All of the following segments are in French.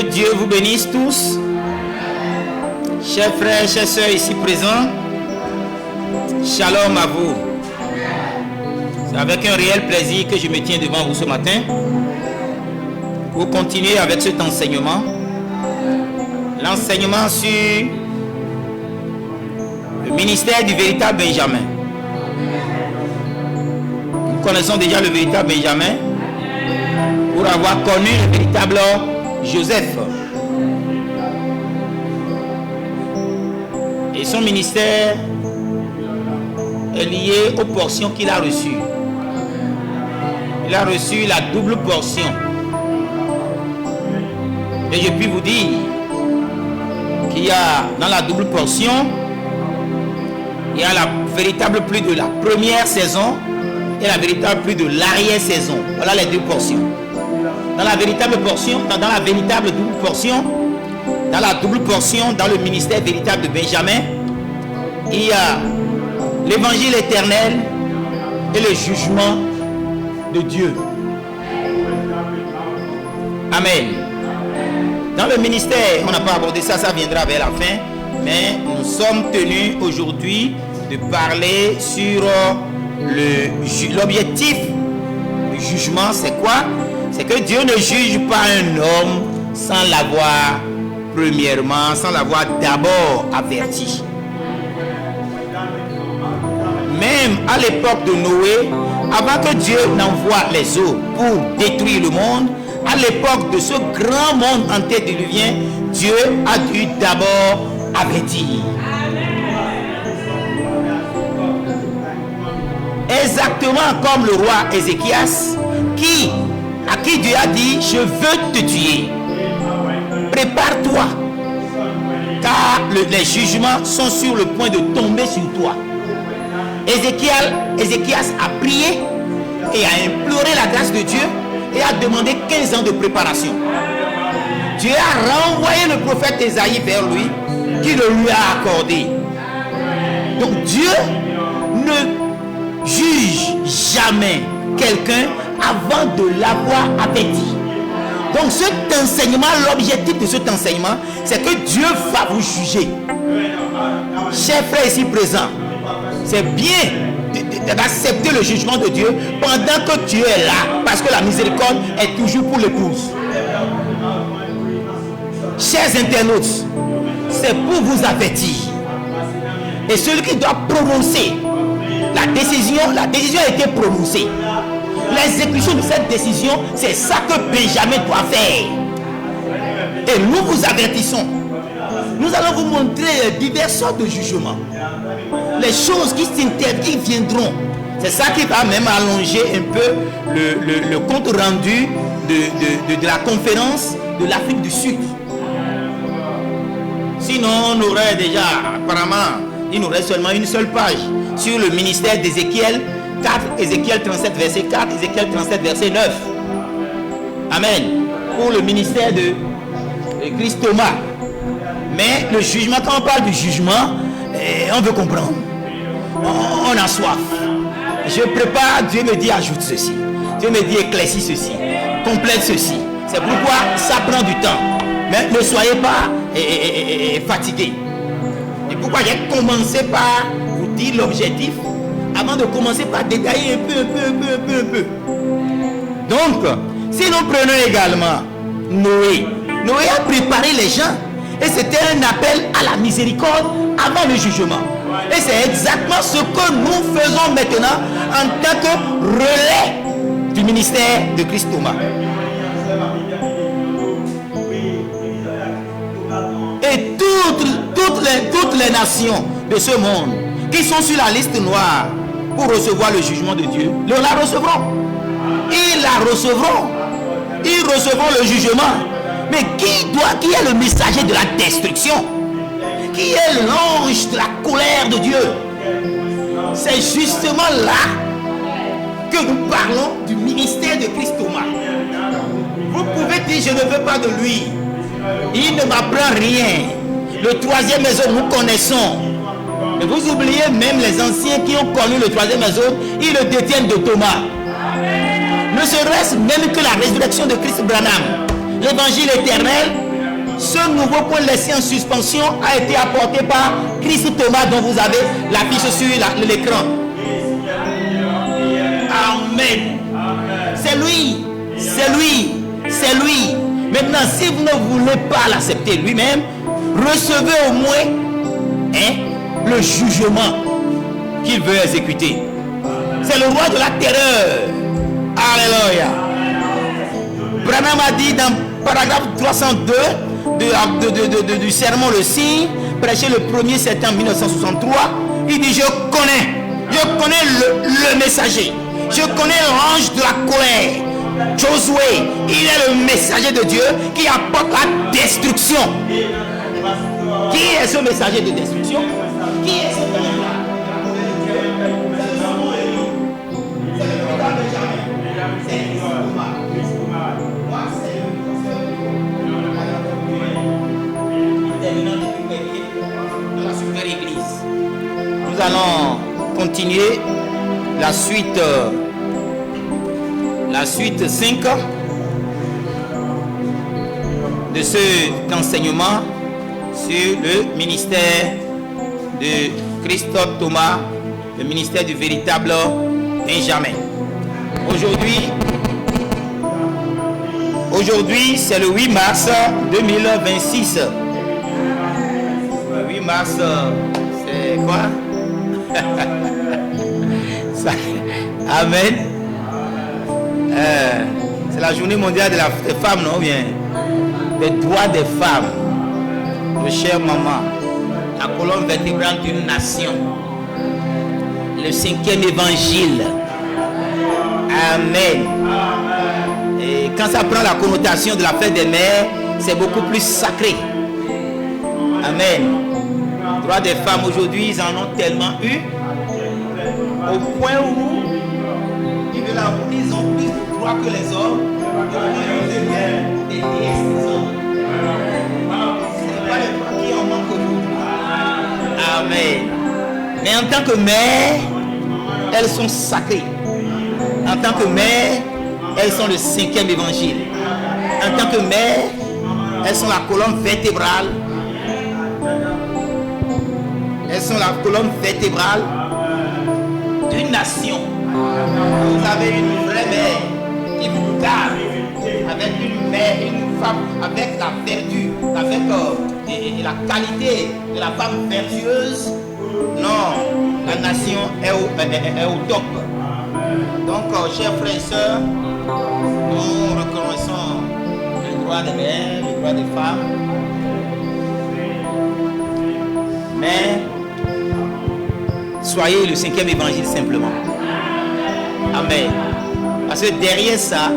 Que Dieu vous bénisse tous. Chers frères, chères sœurs ici présents, shalom à vous. C'est avec un réel plaisir que je me tiens devant vous ce matin pour continuer avec cet enseignement. L'enseignement sur le ministère du véritable Benjamin. Nous connaissons déjà le véritable Benjamin pour avoir connu le véritable Joseph. Et son ministère est lié aux portions qu'il a reçues. Il a reçu la double portion. Et je puis vous dire qu'il y a dans la double portion, il y a la véritable pluie de la première saison et la véritable pluie de l'arrière-saison. Voilà les deux portions. Dans la véritable portion, dans la véritable double portion, dans la double portion, dans le ministère véritable de Benjamin, il y a l'évangile éternel et le jugement de Dieu. Amen. Dans le ministère, on n'a pas abordé ça, ça viendra vers la fin, mais nous sommes tenus aujourd'hui de parler sur l'objectif du jugement. C'est quoi? C'est que Dieu ne juge pas un homme sans l'avoir premièrement, sans l'avoir d'abord averti. Même à l'époque de Noé, avant que Dieu n'envoie les eaux pour détruire le monde, à l'époque de ce grand monde antédiluvien, Dieu a dû d'abord avertir. Exactement comme le roi Ézéchias, à qui Dieu a dit: je veux te tuer. Prépare-toi, car les jugements sont sur le point de tomber sur toi. Ézéchias a prié et a imploré la grâce de Dieu et a demandé 15 ans de préparation. Dieu a renvoyé le prophète Ésaïe vers lui, qui le lui a accordé. Donc Dieu ne juge jamais quelqu'un avant de l'avoir averti. Donc cet enseignement, l'objectif de cet enseignement, c'est que Dieu va vous juger. Chers frères ici présents, c'est bien d'accepter le jugement de Dieu pendant que Dieu est là, parce que la miséricorde est toujours pour l'épouse. Chers internautes, c'est pour vous avertir. Et celui qui doit prononcer la décision a été prononcée. L'exécution de cette décision, c'est ça que Benjamin doit faire. Et nous vous avertissons. Nous allons vous montrer diverses sortes de jugements. Les choses qui viendront. C'est ça qui va même allonger un peu le compte rendu de la conférence de l'Afrique du Sud. Sinon, on aurait déjà, apparemment, il nous reste seulement une seule page sur le ministère d'Ézéchiel 4, Ézéchiel 37, verset 4, Ézéchiel 37, verset 9. Amen. Pour le ministère de Christ Thomas. Mais le jugement, quand on parle du jugement, on veut comprendre. On a soif. Je prépare, Dieu me dit ajoute ceci. Dieu me dit éclaircis ceci. Complète ceci. C'est pourquoi ça prend du temps. Mais ne soyez pas fatigués. Et pourquoi j'ai commencé par vous dire l'objectif avant de commencer par détailler un peu. Donc, si nous prenons également Noé a préparé les gens et c'était un appel à la miséricorde avant le jugement. Et c'est exactement ce que nous faisons maintenant en tant que relais du ministère de Christ Thomas. Et toutes les nations de ce monde qui sont sur la liste noire pour recevoir le jugement de Dieu, la recevront. Ils la recevront. Ils recevront le jugement. Mais qui est le messager de la destruction? Qui est l'ange de la colère de Dieu? C'est justement là que nous parlons du ministère de Christ Thomas. Vous pouvez dire: je ne veux pas de lui. Il ne m'apprend rien. Le troisième maison, nous connaissons. Mais vous oubliez même les anciens qui ont connu le troisième maison, ils le détiennent de Thomas. Ne serait-ce même que la résurrection de Christ Branham, l'évangile éternel Ce nouveau point laissé en suspension a été apporté par Christ Thomas, dont vous avez l'affiche sur l'écran. Amen. C'est lui. C'est lui. C'est lui. Maintenant, si vous ne voulez pas l'accepter lui-même, recevez au moins le jugement qu'il veut exécuter. C'est le roi de la terreur. Alléluia. Branham a dit dans paragraphe 302 du sermon Le Signe, prêché le 1er septembre 1963, il dit: je connais le messager, je connais l'ange de la colère, Josué. Il est le messager de Dieu qui apporte la destruction. Qui est ce messager de destruction? Qui est ce ange-là? Nous allons continuer la suite 5 de cet enseignement sur le ministère de Christophe Thomas, le ministère du véritable Benjamin. Aujourd'hui, c'est le 8 mars 2026. Le 8 mars, c'est quoi? Amen. C'est la journée mondiale des femmes, non? Bien, des droits des femmes. Le cher maman, la colonne vertébrale d'une nation. Le 5e évangile. Amen. Et quand ça prend la connotation de la fête des mères, c'est beaucoup plus sacré. Amen. Droits des femmes aujourd'hui, ils en ont tellement eu, au point où ils ont plus de droits que les hommes, des déesses des hommes. Ce n'est pas les droits qui en manquent aujourd'hui. Amen. Mais en tant que mère, elles sont sacrées. En tant que mère, elles sont le 5e évangile. En tant que mère, elles sont la colonne vertébrale. Elles sont la colonne vertébrale d'une nation. Vous avez une vraie mère qui vous garde, avec une mère, une femme, avec la vertu, avec la qualité de la femme vertueuse. Non, la nation est au top. Donc, chers frères et sœurs, nous reconnaissons le droit des mères, le droit des femmes. Mais soyez le 5e évangile simplement. Amen. Parce que derrière ça,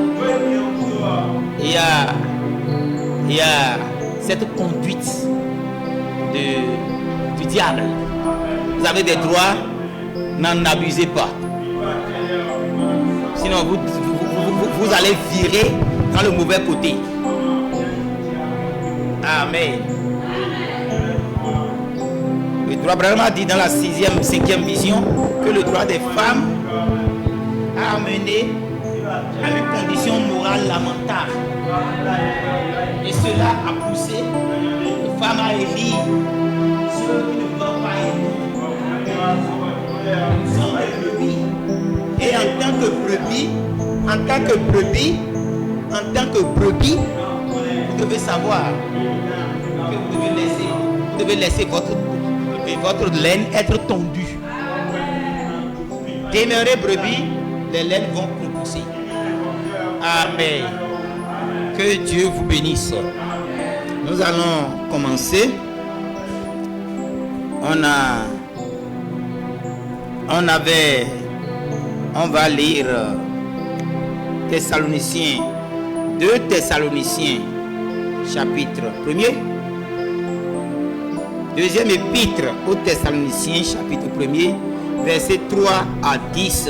il y a cette conduite du diable. Vous avez des droits, n'en abusez pas. Sinon, vous allez virer dans le mauvais côté. Amen. Le droit Branham a dit dans la 5e vision que le droit des femmes a amené à une condition morale lamentable. Et cela a poussé les femmes à élire ceux qui ne veulent pas élire. Nous sommes des brebis. Et en tant que brebis, vous devez savoir que vous devez laisser votre laine être tondue. Demeurez brebis, les laines vont pousser. Amen. Que Dieu vous bénisse. Nous allons commencer. On va lire Thessaloniciens, 2 Thessaloniciens, chapitre 1er. Deuxième épître aux Thessaloniciens, chapitre 1er, versets 3 à 10.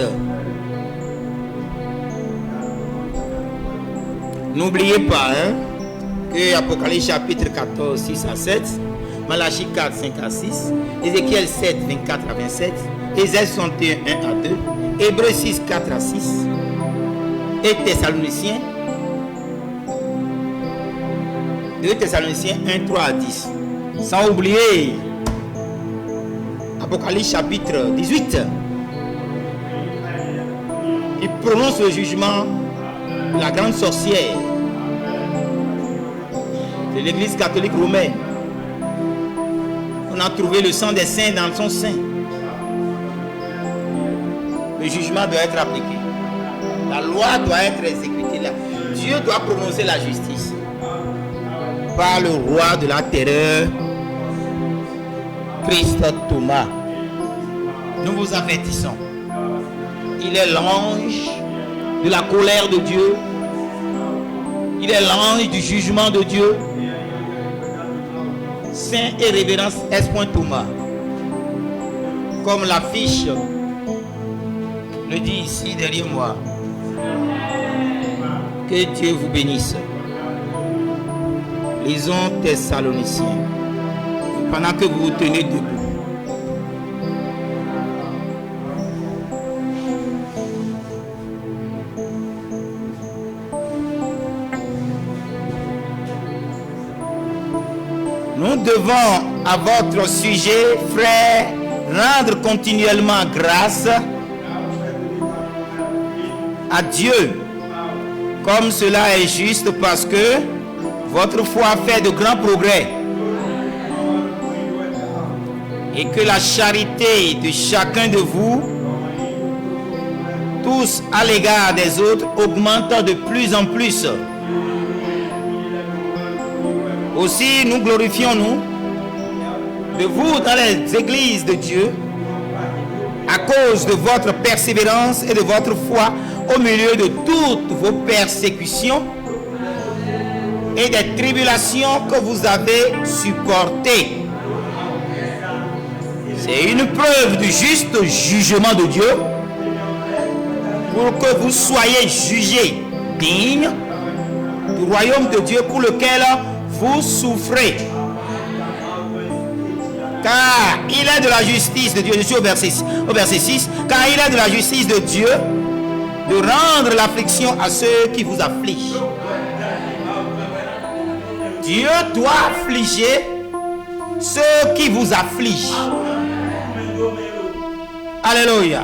N'oubliez pas que Apocalypse chapitre 14, 6 à 7, Malachie 4, 5 à 6, Ézéchiel 7, 24 à 27, Ésaïe 61, 1 à 2, Hébreux 6, 4 à 6, et Thessaloniciens 2 Thessaloniciens 1, 3 à 10. Sans oublier Apocalypse chapitre 18. Il prononce le jugement de la grande sorcière de l'église catholique romaine. On a trouvé le sang des saints dans son sein. Le jugement doit être appliqué. La loi doit être exécutée. Dieu doit prononcer la justice. Par le roi de la terreur, Christ Thomas. Nous vous avertissons. Il est l'ange de la colère de Dieu. Il est l'ange du jugement de Dieu. Saint et révérence S. Thomas. Comme l'affiche le dit ici derrière moi. Que Dieu vous bénisse. Lisons Thessaloniciens. Pendant que vous vous tenez debout. Nous devons à votre sujet, frères, rendre continuellement grâce à Dieu, comme cela est juste, parce que votre foi fait de grands progrès et que la charité de chacun de vous, tous à l'égard des autres, augmente de plus en plus. Aussi, nous glorifions-nous de vous dans les églises de Dieu à cause de votre persévérance et de votre foi au milieu de toutes vos persécutions et des tribulations que vous avez supportées. C'est une preuve du juste jugement de Dieu pour que vous soyez jugés dignes du royaume de Dieu pour lequel vous souffrez. Car il est de la justice de Dieu, je suis au verset 6, car il est de la justice de Dieu de rendre l'affliction à ceux qui vous affligent. Dieu doit affliger ceux qui vous affligent. Alléluia.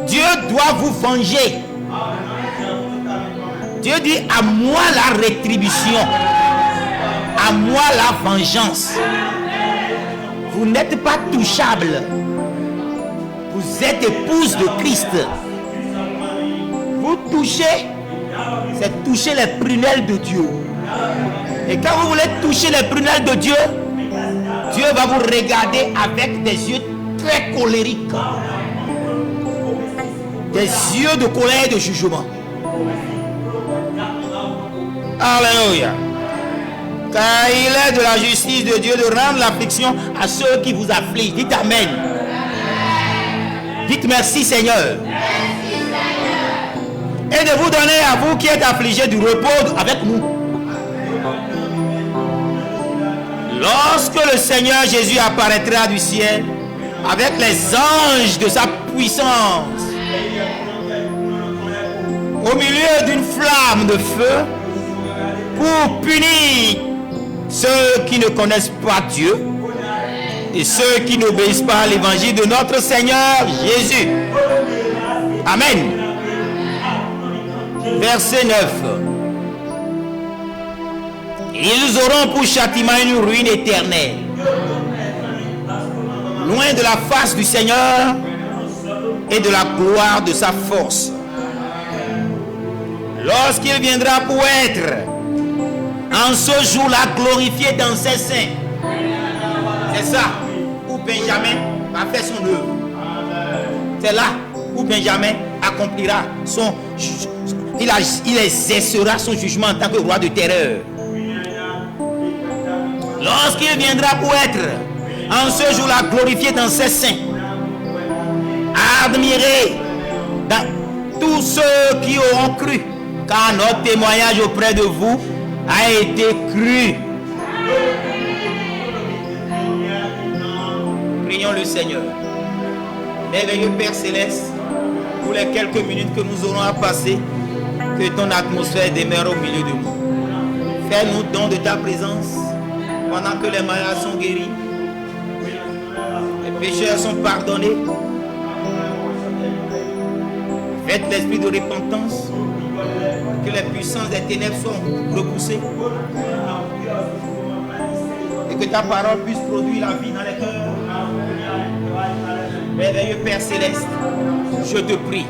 Dieu doit vous venger. Dieu dit, à moi la rétribution, à moi la vengeance. Vous n'êtes pas touchable. Vous êtes épouse de Christ. Vous touchez, c'est toucher les prunelles de Dieu. Et quand vous voulez toucher les prunelles de Dieu, Dieu va vous regarder avec des yeux très colériques. Des yeux de colère et de jugement. Alléluia. Car il est de la justice de Dieu de rendre l'affliction à ceux qui vous affligent. Dites Amen. Dites merci Seigneur. Merci Seigneur. Et de vous donner à vous qui êtes affligés du repos avec nous. Lorsque le Seigneur Jésus apparaîtra du ciel avec les anges de sa puissance au milieu d'une flamme de feu pour punir ceux qui ne connaissent pas Dieu et ceux qui n'obéissent pas à l'évangile de notre Seigneur Jésus. Amen. Verset 9. Ils auront pour châtiment une ruine éternelle, loin de la face du Seigneur et de la gloire de sa force. Lorsqu'il viendra pour être en ce jour-là glorifié dans ses saints. C'est ça où Benjamin va faire son œuvre. C'est là où Benjamin accomplira son... Il exercera son jugement en tant que roi de terreur. Lorsqu'il viendra pour être en ce jour-là glorifié dans ses saints, admiré dans tous ceux qui auront cru, car notre témoignage auprès de vous a été cru. Prions le Seigneur. Merveilleux Père Céleste, pour les quelques minutes que nous aurons à passer, que ton atmosphère demeure au milieu de nous. Fais-nous don de ta présence pendant que les malades sont guéris, les pécheurs sont pardonnés. Faites l'esprit de repentance, que les puissances des ténèbres soient repoussées et que ta parole puisse produire la vie dans les cœurs. Merveilleux Père Céleste, je te prie,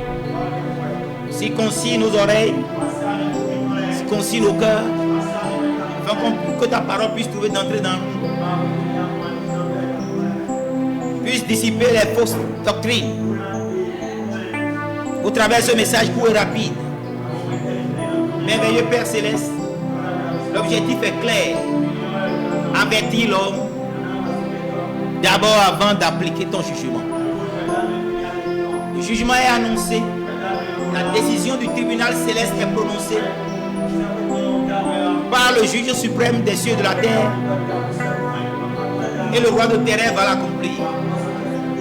circoncis nos oreilles, circoncis nos cœurs, afin que ta parole puisse trouver d'entrée dans nous, puisse dissiper les fausses doctrines au travers de ce message court et rapide. Merveilleux Père Céleste, l'objectif est clair: avertir l'homme d'abord avant d'appliquer ton jugement. Le jugement est annoncé, la décision du tribunal céleste est prononcée par le juge suprême des cieux et de la terre, et le roi de terre va l'accomplir.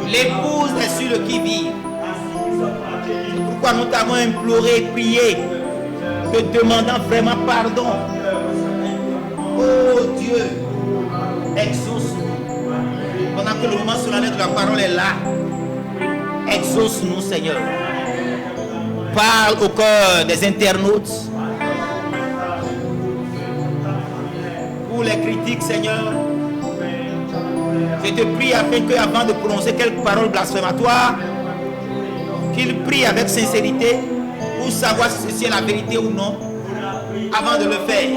L'épouse est sur le qui-vive. C'est pourquoi nous t'avons imploré, prié, te demandant vraiment pardon. Oh Dieu, exauce-nous. Pendant que le moment solennel de la parole est là, exauce-nous, Seigneur. Parle au cœur des internautes. Pour les critiques, Seigneur, je te prie afin qu'avant de prononcer quelques paroles blasphématoires, qu'ils prient avec sincérité pour savoir si ceci est la vérité ou non, avant de le faire.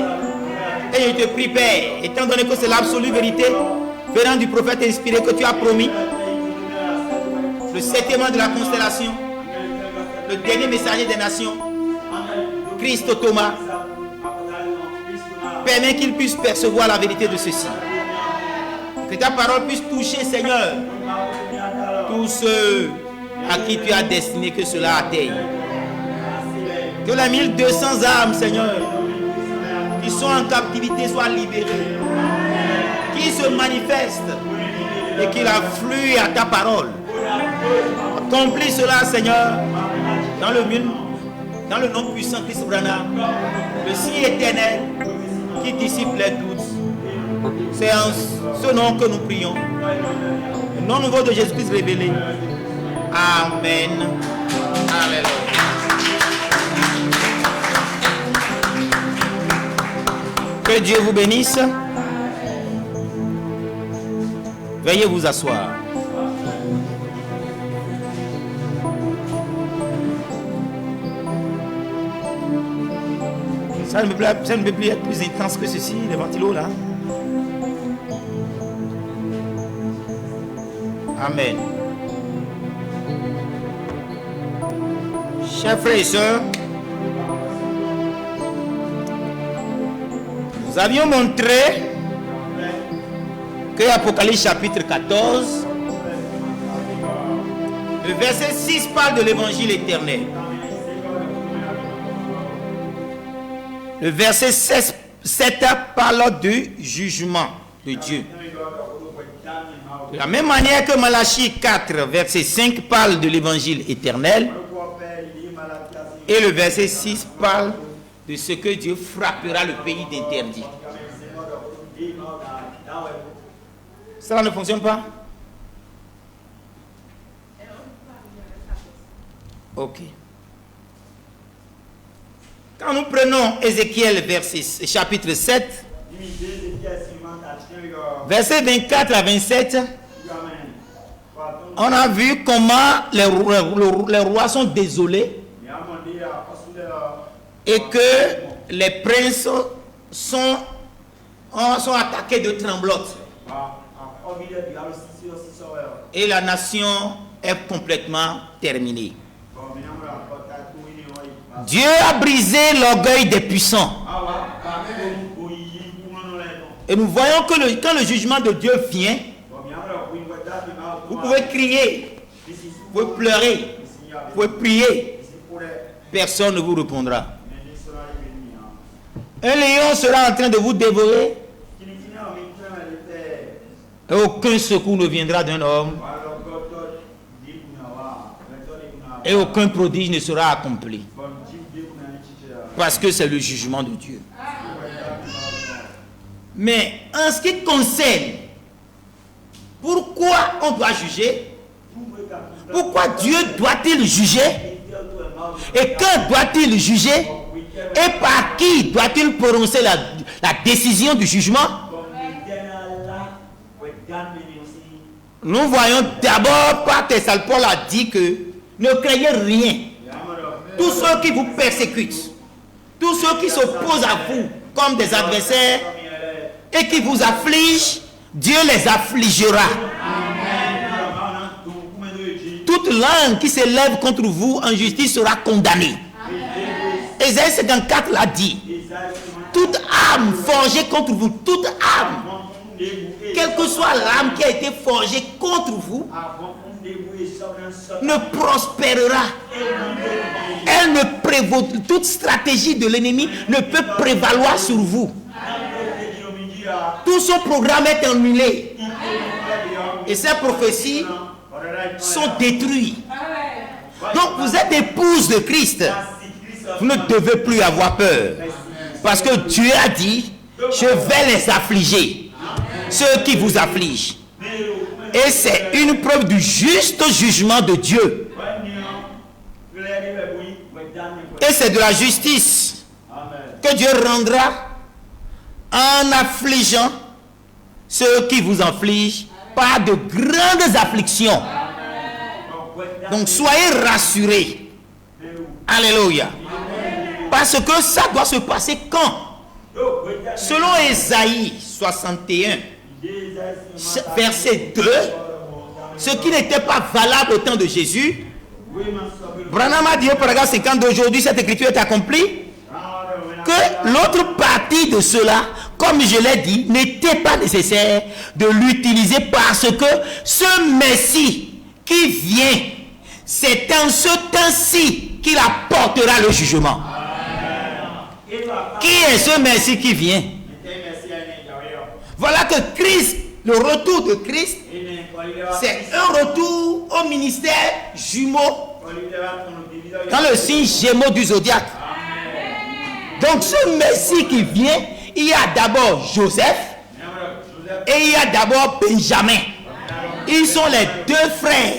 Et je te prie, Père, étant donné que c'est l'absolue vérité venant du prophète inspiré que tu as promis, le septième de la constellation, le dernier messager des nations, Christ Thomas, permet qu'il puisse percevoir la vérité de ceci. Que ta parole puisse toucher, Seigneur, tous ceux à qui tu as destiné que cela atteigne. Que les 1200 âmes, Seigneur, qui sont en captivité soient libérées, qui se manifestent et qui affluent à ta parole. Accomplis cela, Seigneur, dans le nom puissant de Christ Branham, le signe éternel qui dissipe les doutes. C'est en ce nom que nous prions. Le nom nouveau de Jésus-Christ révélé. Amen. Alléluia. Que Dieu vous bénisse. Veuillez vous asseoir. Ça ne peut plus être plus intense que ceci, les ventilos là. Amen. Chers frères et sœurs, nous avions montré que Apocalypse chapitre 14, le verset 6 parle de l'évangile éternel. Le verset 7 parle du jugement de Dieu. De la même manière que Malachie 4, verset 5 parle de l'évangile éternel. Et le verset 6 parle de ce que Dieu frappera le pays d'interdit. Ça ne fonctionne pas? Ok. Quand nous prenons Ézéchiel chapitre 7, versets 24 à 27, on a vu comment les rois sont désolés et que les princes sont attaqués de tremblotes. Et la nation est complètement terminée. Dieu a brisé l'orgueil des puissants. Et nous voyons que quand le jugement de Dieu vient, vous pouvez crier, vous pouvez pleurer, vous pouvez prier. Personne ne vous répondra. Un lion sera en train de vous dévorer. Et aucun secours ne viendra d'un homme. Et aucun prodige ne sera accompli. Parce que c'est le jugement de Dieu. Mais en ce qui concerne pourquoi on doit juger, pourquoi Dieu doit-il juger, et quand doit-il juger, et par qui doit-il prononcer la décision du jugement, nous voyons d'abord par Thessalonique, Paul a dit que ne craignez rien. Tous ceux qui vous persécutent, tous ceux qui s'opposent à vous comme des adversaires et qui vous affligent, Dieu les affligera. Toute langue qui s'élève contre vous en justice sera condamnée. Ésaïe 54 l'a dit. Toute âme forgée contre vous, toute âme, quelle que soit l'âme qui a été forgée contre vous, ne prospérera. Elle ne prévaut, toute stratégie de l'ennemi ne peut prévaloir sur vous. Tout son programme est annulé. Et ces prophéties sont détruites. Donc vous êtes épouse de Christ. Vous ne devez plus avoir peur. Parce que Dieu a dit, je vais les affliger. Ceux qui vous affligent. Et c'est une preuve du juste jugement de Dieu. Et c'est de la justice que Dieu rendra en affligeant ceux qui vous affligent par de grandes afflictions. Donc soyez rassurés. Alléluia. Parce que ça doit se passer quand? Selon Ésaïe 61, verset 2, ce qui n'était pas valable au temps de Jésus, Branham a dit au paragraphe 50 d'aujourd'hui, cette écriture est accomplie, que l'autre partie de cela, comme je l'ai dit, n'était pas nécessaire de l'utiliser parce que ce Messie qui vient, c'est en ce temps-ci qu'il apportera le jugement. Qui est ce Messie qui vient? Voilà que Christ, le retour de Christ, c'est un retour au ministère jumeau, dans le signe Gémeaux du zodiaque. Donc ce Messie qui vient, il y a d'abord Joseph et il y a d'abord Benjamin. Ils sont les deux frères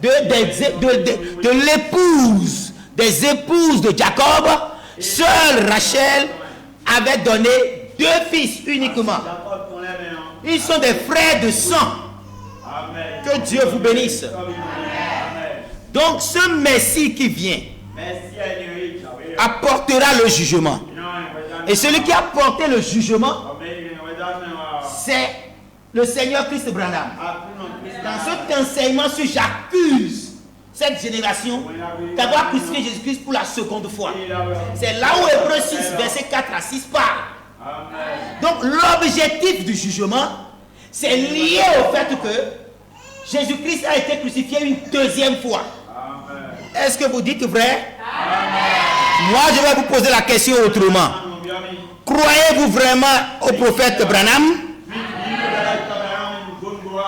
de l'épouse, des épouses de Jacob. Seule Rachel avait donné 2 fils uniquement. Ils sont des frères de sang. Que Dieu vous bénisse. Donc ce Messie qui vient apportera le jugement. Et celui qui a porté le jugement, c'est le Seigneur Christ Branham. Dans cet enseignement, j'accuse cette génération d'avoir crucifié Jésus-Christ pour la seconde fois. C'est là où Hébreux 6, verset 4 à 6 parle. Donc l'objectif du jugement, c'est lié au fait que Jésus-Christ a été crucifié une deuxième fois. Est-ce que vous dites vrai? Moi, je vais vous poser la question autrement. Croyez-vous vraiment au prophète Branham?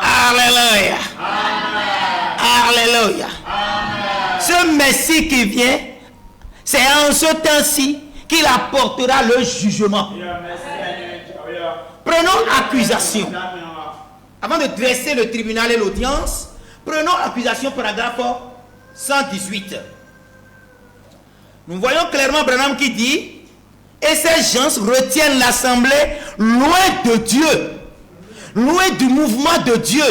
Alléluia. Alléluia. Ce Messie qui vient, c'est en ce temps-ci qu'il apportera le jugement. Prenons accusation. Avant de dresser le tribunal et l'audience, prenons accusation paragraphe 118. Nous voyons clairement Branham qui dit, et ces gens retiennent l'assemblée loin de Dieu, loin du mouvement de Dieu,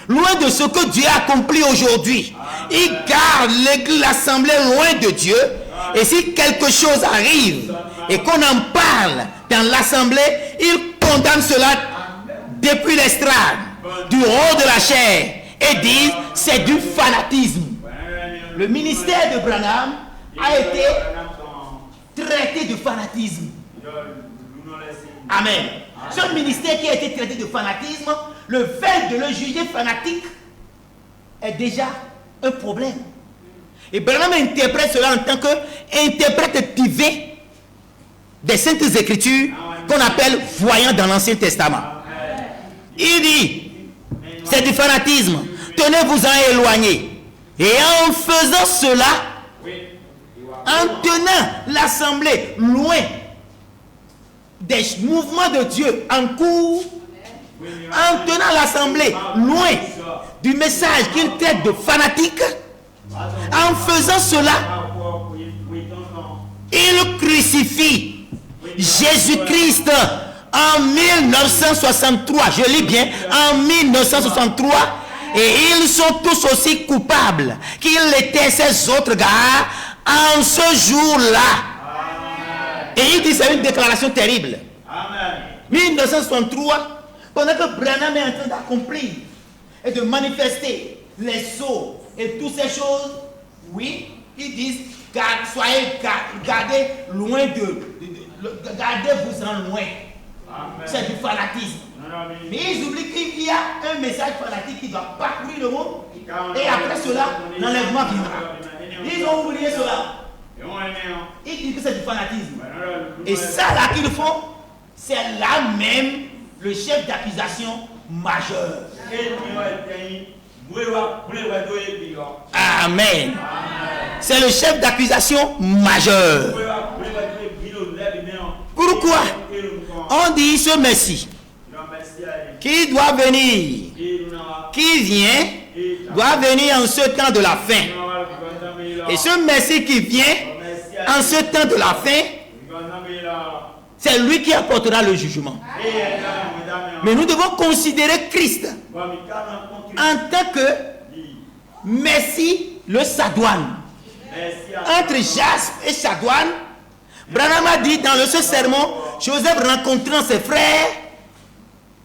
loin de ce que Dieu a accompli aujourd'hui. Ils gardent l'assemblée loin de Dieu. Et si quelque chose arrive et qu'on en parle dans l'assemblée, ils condamnent cela depuis l'estrade, du haut de la chair, et disent c'est du fanatisme. Le ministère de Branham a été traité de fanatisme. Amen. Ce ministère qui a été traité de fanatisme, le fait de le juger fanatique est déjà un problème. Et Branham interprète cela en tant qu'interprète divin des Saintes Écritures qu'on appelle voyant dans l'Ancien Testament. Il dit, c'est du fanatisme, tenez-vous-en éloignés. Et en faisant cela, en tenant l'assemblée loin des mouvements de Dieu en cours, en tenant l'assemblée loin du message qu'il traite de fanatique, en faisant cela, il crucifie Jésus-Christ en 1963. Je lis bien, en 1963. Et ils sont tous aussi coupables qu'ils l'étaient ces autres gars en ce jour-là. Et il dit, c'est une déclaration terrible. 1963, pendant que Branham est en train d'accomplir et de manifester les sceaux et toutes ces choses, oui, ils disent, gardez loin gardez-vous-en loin. C'est du fanatisme. Mais ils oublient qu'il y a un message fanatique qui doit parcourir le monde. Et après cela, l'enlèvement viendra. Ils ont oublié cela. Ils disent que c'est du fanatisme. Et ça là qu'ils font, c'est là même le chef d'accusation majeur. Amen. C'est le chef d'accusation majeur. Pourquoi? On dit ce Messie qui doit venir, qui vient, doit venir en ce temps de la fin. Et ce Messie qui vient en ce temps de la fin, c'est lui qui apportera le jugement. Mais nous devons considérer Christ en tant que Messie, le Sadoine. Entre Jaspe et Sadoine, Branham a dit dans ce sermon, Joseph rencontrant ses frères,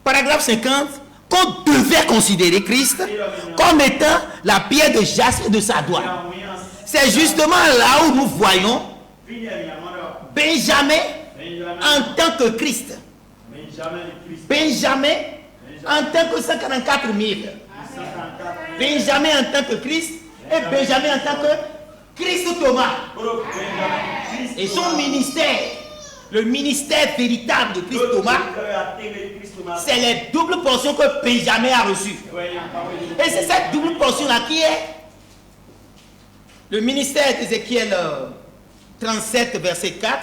paragraphe 50, qu'on devait considérer Christ comme étant la pierre de Jaspe et de Sadoine. C'est justement là où nous voyons Benjamin en tant que Christ. Benjamin en tant que 144 000. Benjamin en tant que Christ et Benjamin en tant que Christ Thomas. Et son ministère, le ministère véritable de Christ Thomas, c'est les doubles portions que Benjamin a reçues. Et c'est cette double portion-là qui est le ministère d'Ézéchiel 37, verset 4,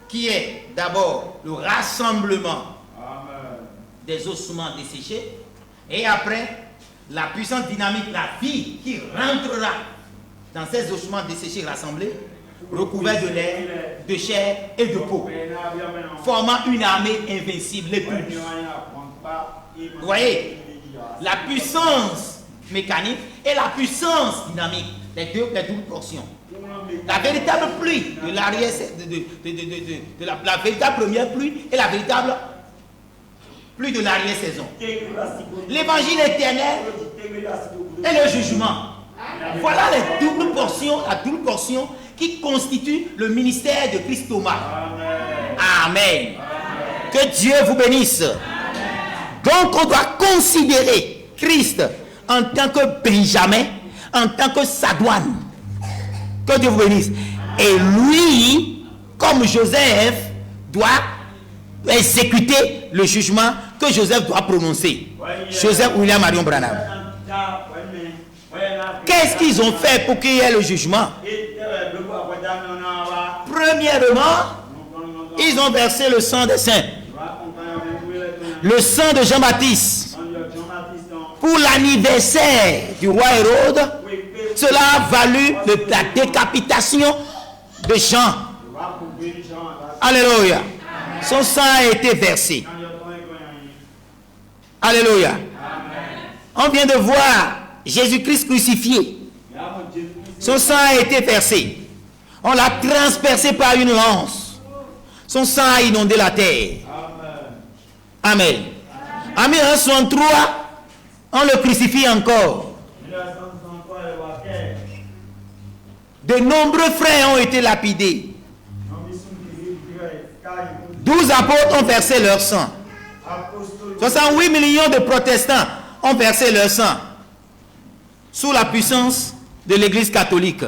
qui est d'abord le rassemblement des ossements desséchés, et après la puissance dynamique, la vie qui rentrera dans ces ossements desséchés rassemblés, recouverts de l'air, de chair et de peau, formant une armée invincible. Les plus. Vous voyez, la puissance mécanique et la puissance dynamique, les doubles portions. La véritable pluie de l'arrière, la véritable première pluie et la véritable pluie de l'arrière-saison. L'évangile éternel et le jugement. Voilà les doubles portions, la double portion qui constitue le ministère de Christ Thomas. Amen. Que Dieu vous bénisse. Donc on doit considérer Christ en tant que Benjamin, en tant que Sadoine. Que Dieu vous bénisse. Et lui, comme Joseph, doit exécuter le jugement que Joseph doit prononcer. Joseph William Marion Branham. Qu'est-ce qu'ils ont fait pour qu'il y ait le jugement? Premièrement, ils ont versé le sang des saints. Le sang de Jean-Baptiste. Pour l'anniversaire du roi Hérode, cela a valu la décapitation de Jean. Alléluia. Son sang a été versé. Alléluia. On vient de voir Jésus-Christ crucifié. Son sang a été versé. On l'a transpercé par une lance. Son sang a inondé la terre. Amen. En 1963, on le crucifie encore. De nombreux frères ont été lapidés. 12 apôtres ont versé leur sang. 68 millions de protestants ont versé leur sang sous la puissance de l'Église catholique.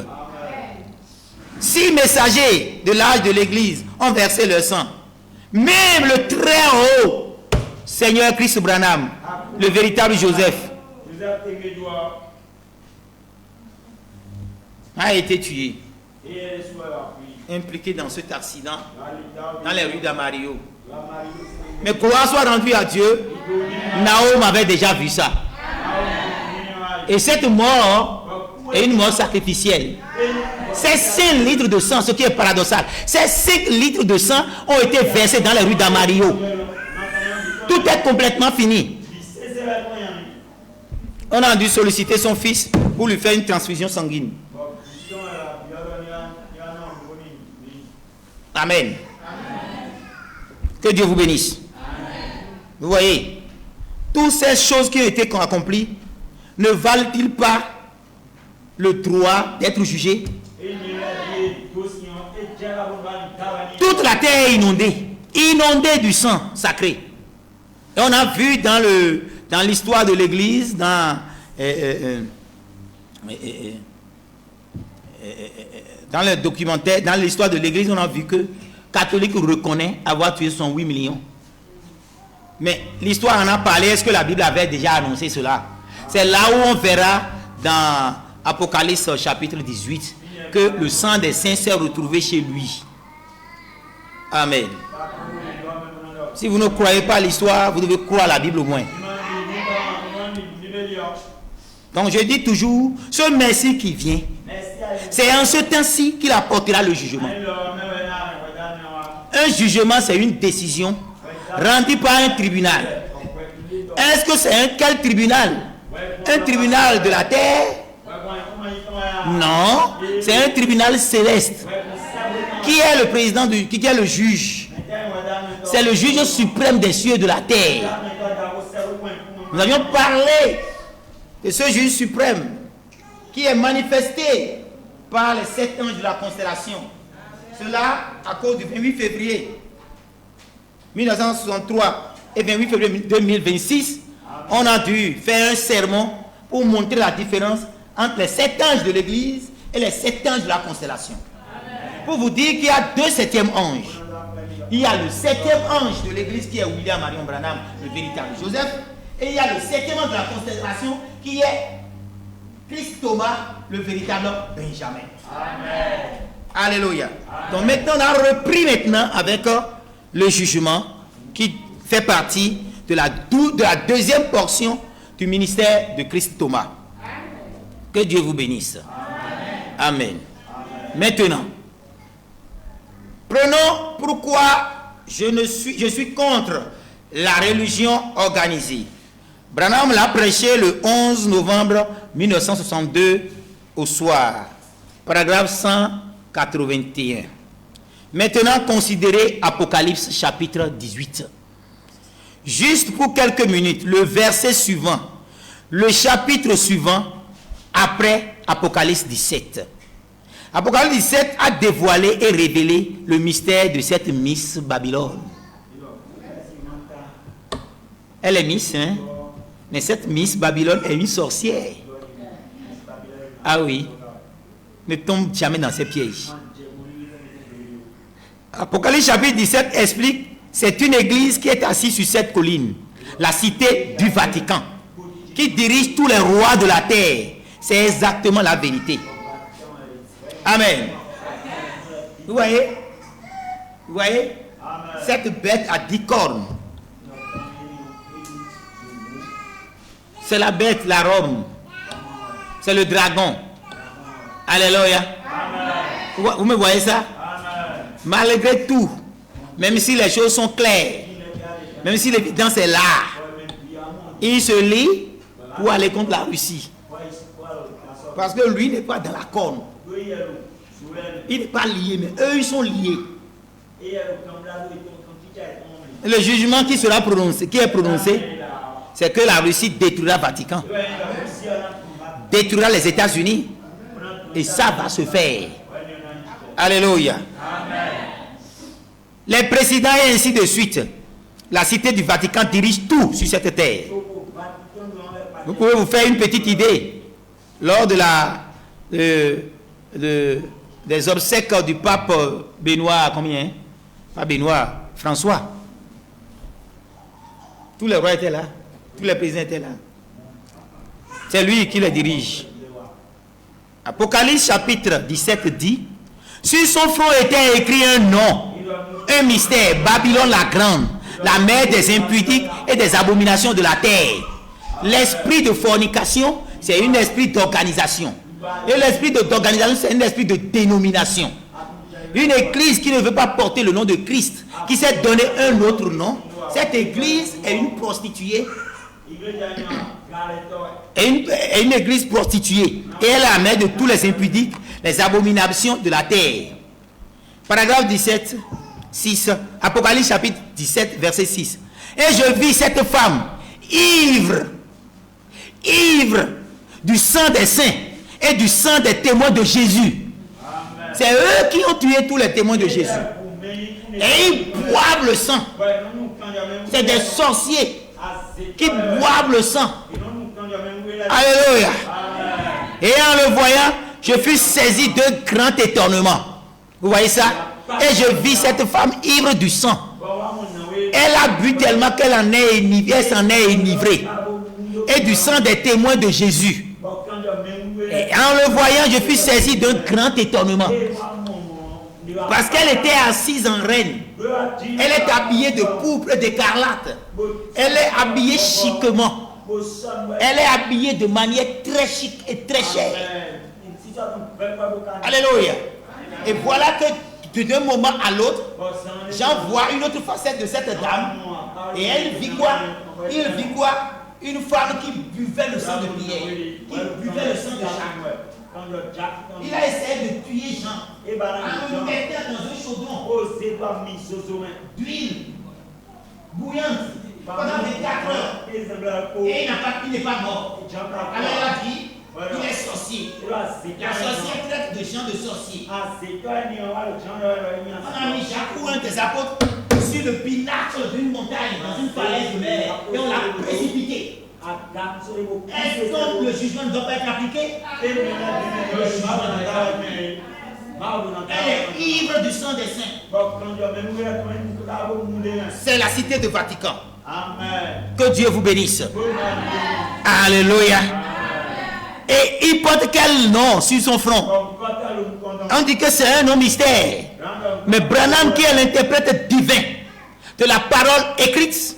6 messagers de l'âge de l'Église ont versé leur sang. Même le très haut Seigneur Christ Branham, le véritable Joseph, a été tué. impliqué dans cet accident dans les rues d'Amarillo. Mais gloire soit rendue à Dieu, Naom avait déjà vu ça. Et cette mort est une mort sacrificielle. Ces 5 litres de sang, ce qui est paradoxal, ces 5 litres de sang ont été versés dans les rues d'Amarillo. Tout est complètement fini. On a dû solliciter son fils pour lui faire une transfusion sanguine. Amen. Que Dieu vous bénisse. Vous voyez, toutes ces choses qui ont été accomplies ne valent-ils pas le droit d'être jugé? Toute la terre est inondée du sang sacré. Et on a vu dans l'histoire de l'Église, dans le documentaire, dans l'histoire de l'Église, on a vu que catholique reconnaît avoir tué 108 millions. Mais l'histoire en a parlé. Est-ce que la Bible avait déjà annoncé cela? C'est là où on verra dans Apocalypse chapitre 18 que le sang des saints s'est retrouvé chez lui. Amen. Si vous ne croyez pas à l'histoire, vous devez croire à la Bible au moins. Donc je dis toujours, ce Messie qui vient, c'est en ce temps-ci qu'il apportera le jugement. Un jugement, c'est une décision rendue par un tribunal. Est-ce que c'est quel tribunal? Un tribunal de la terre? Non, c'est un tribunal céleste. Qui est le président, qui est le juge? C'est le juge suprême des cieux et de la terre. Nous avions parlé de ce juge suprême qui est manifesté par les 7 anges de la constellation. Cela à cause du 28 février 1963 et 28 février 2026, on a dû faire un sermon pour montrer la différence entre les 7 anges de l'église et les 7 anges de la constellation. Pour vous dire qu'il y a 2 septièmes anges. Il y a le 7e ange de l'église qui est William Marion Branham, le véritable Joseph. Et il y a le 7e ange de la constellation qui est Christ Thomas, le véritable Benjamin. Amen. Alléluia. Donc maintenant, on a repris avec le jugement qui fait partie de la 2e portion du ministère de Christ Thomas. Que Dieu vous bénisse. Amen. Maintenant, prenons pourquoi je suis contre la religion organisée. Branham l'a prêché le 11 novembre 1962 au soir. Paragraphe 181. Maintenant, considérez Apocalypse chapitre 18. Juste pour quelques minutes, le verset suivant, le chapitre suivant, après Apocalypse 17. Apocalypse 17 a dévoilé et révélé le mystère de cette Miss Babylone. Elle est Miss, hein? Mais cette Miss Babylone est une sorcière. Ah oui. Ne tombe jamais dans ses pièges. Apocalypse chapitre 17 explique, c'est une église qui est assise sur cette colline, la cité du Vatican, qui dirige tous les rois de la terre. C'est exactement la vérité. Amen. Vous voyez? Vous voyez? Cette bête a 10 cornes. C'est la bête, la Rome. C'est le dragon. Alléluia. Vous me voyez ça? Malgré tout, même si les choses sont claires, même si l'évidence est là, il se lie pour aller contre la Russie. Parce que lui n'est pas dans la corne. Il n'est pas lié, mais eux, ils sont liés. Le jugement qui sera prononcé, qui est prononcé, c'est que la Russie détruira le Vatican, détruira les États-Unis, et ça va se faire. Alléluia. Les présidents et ainsi de suite. La cité du Vatican dirige tout sur cette terre. Vous pouvez vous faire une petite idée. Lors de des obsèques du pape Benoît, combien? Pas Benoît, François. Tous les rois étaient là. Tous les présidents étaient là. C'est lui qui les dirige. Apocalypse chapitre 17 dit: Sur son front était écrit un nom, un mystère, Babylone la grande, la mère des impudiques et des abominations de la terre. L'esprit de fornication, c'est un esprit d'organisation. Et l'esprit d'organisation, c'est un esprit de dénomination. Une église qui ne veut pas porter le nom de Christ, qui s'est donné un autre nom, cette église est une prostituée. Et une église prostituée. Et elle est la mère de tous les impudiques, les abominations de la terre. Paragraphe 17, 6. Apocalypse chapitre 17, verset 6. Et je vis cette femme ivre du sang des saints et du sang des témoins de Jésus. C'est eux qui ont tué tous les témoins de Jésus. Et ils boivent le sang. C'est des sorciers qui boivent le sang. Alléluia. Et en le voyant, je fus saisi de grand étonnement. Vous voyez ça? Et je vis cette femme ivre du sang. Elle a bu tellement qu'elle en est enivrée, elle s'en est enivrée. Et du sang des témoins de Jésus. Et en le voyant, je fus saisi d'un grand étonnement. Parce qu'elle était assise en reine. Elle est habillée de pourpre et d'écarlate. Elle est habillée chiquement. Elle est habillée de manière très chic et très chère. Alléluia. Et voilà que d'un moment à l'autre, j'en vois une autre facette de cette dame. Et elle vit quoi? Il vit quoi? Une femme qui buvait le sang de Pierre, qui buvait le sang de Jacques. Il a essayé de tuer Jean. En le mettant dans un chaudron d'huile bouillante pendant 24 heures. Et il n'est pas mort. Alors elle a dit, il est sorcier. La sorcière traite de gens de sorciers. On a mis Jacques ou un des apôtres sur le pinacle d'une montagne, dans une falaise de mer, et on l'a précipité. Est-ce que le jugement ne doit pas être appliqué? Elle est ivre du sang des saints. C'est la cité de Vatican. Que Dieu vous bénisse. Alléluia. Et il porte quel nom sur son front? On dit que c'est un nom mystère. Mais Branham, qui est l'interprète divin de la parole écrite,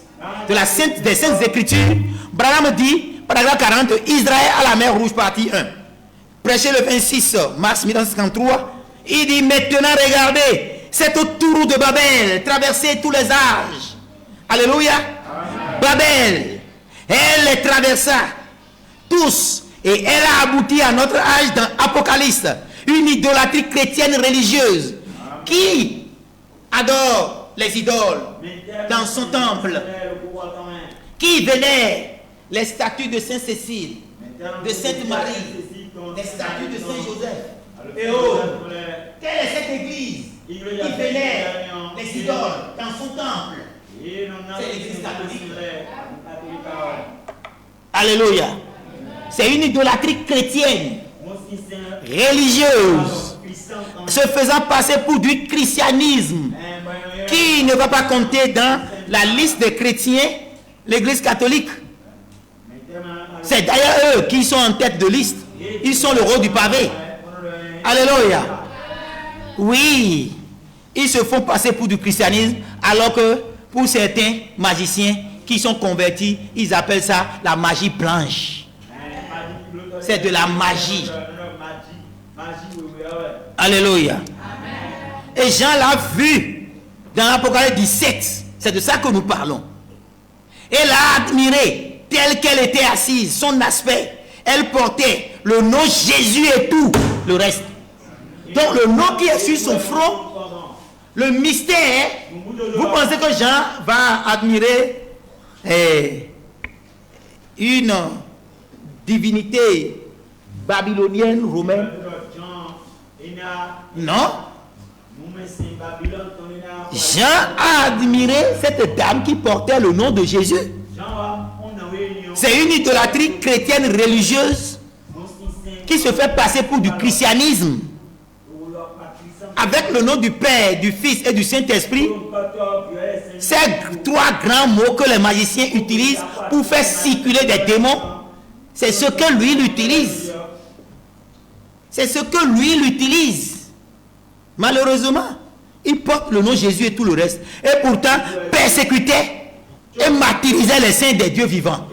des saintes écritures, Branham dit, paragraphe 40, Israël à la mer Rouge, partie 1. Prêché le 26 mars 1953. Il dit, maintenant regardez, cette tour de Babel, traverser tous les âges. Alléluia. Babel, elle les traversa tous. Et elle a abouti à notre âge dans Apocalypse. Une idolâtrie chrétienne religieuse qui adore les idoles dans son temple, qui vénère les statues de Saint Cécile, de Sainte Marie, les statues de Saint Joseph et autres. Quelle est cette église qui vénère les idoles dans son temple? C'est l'église catholique. Alléluia. C'est une idolâtrie chrétienne, religieuse, se faisant passer pour du christianisme, qui ne va pas compter dans la liste des chrétiens, l'église catholique. C'est d'ailleurs eux qui sont en tête de liste. Ils sont le roi du pavé. Alléluia. Oui, ils se font passer pour du christianisme, alors que pour certains magiciens qui sont convertis, ils appellent ça la magie blanche. C'est de la magie. Alléluia. Et Jean l'a vu dans l'Apocalypse 17. C'est de ça que nous parlons. Elle a admiré telle qu'elle était assise, son aspect. Elle portait le nom Jésus et tout le reste. Donc le nom qui est sur son front, le mystère, vous pensez que Jean va admirer une divinité babylonienne, romaine? Non. Jean a admiré cette dame qui portait le nom de Jésus. C'est une idolâtrie chrétienne religieuse qui se fait passer pour du christianisme. Avec le nom du Père, du Fils et du Saint-Esprit. Ces trois grands mots que les magiciens utilisent pour faire circuler des démons, c'est ce que lui utilise. C'est ce que lui utilise. Malheureusement, ils portent le nom Jésus et tout le reste. Et pourtant, persécutaient et martyrisaient les saints des dieux vivants.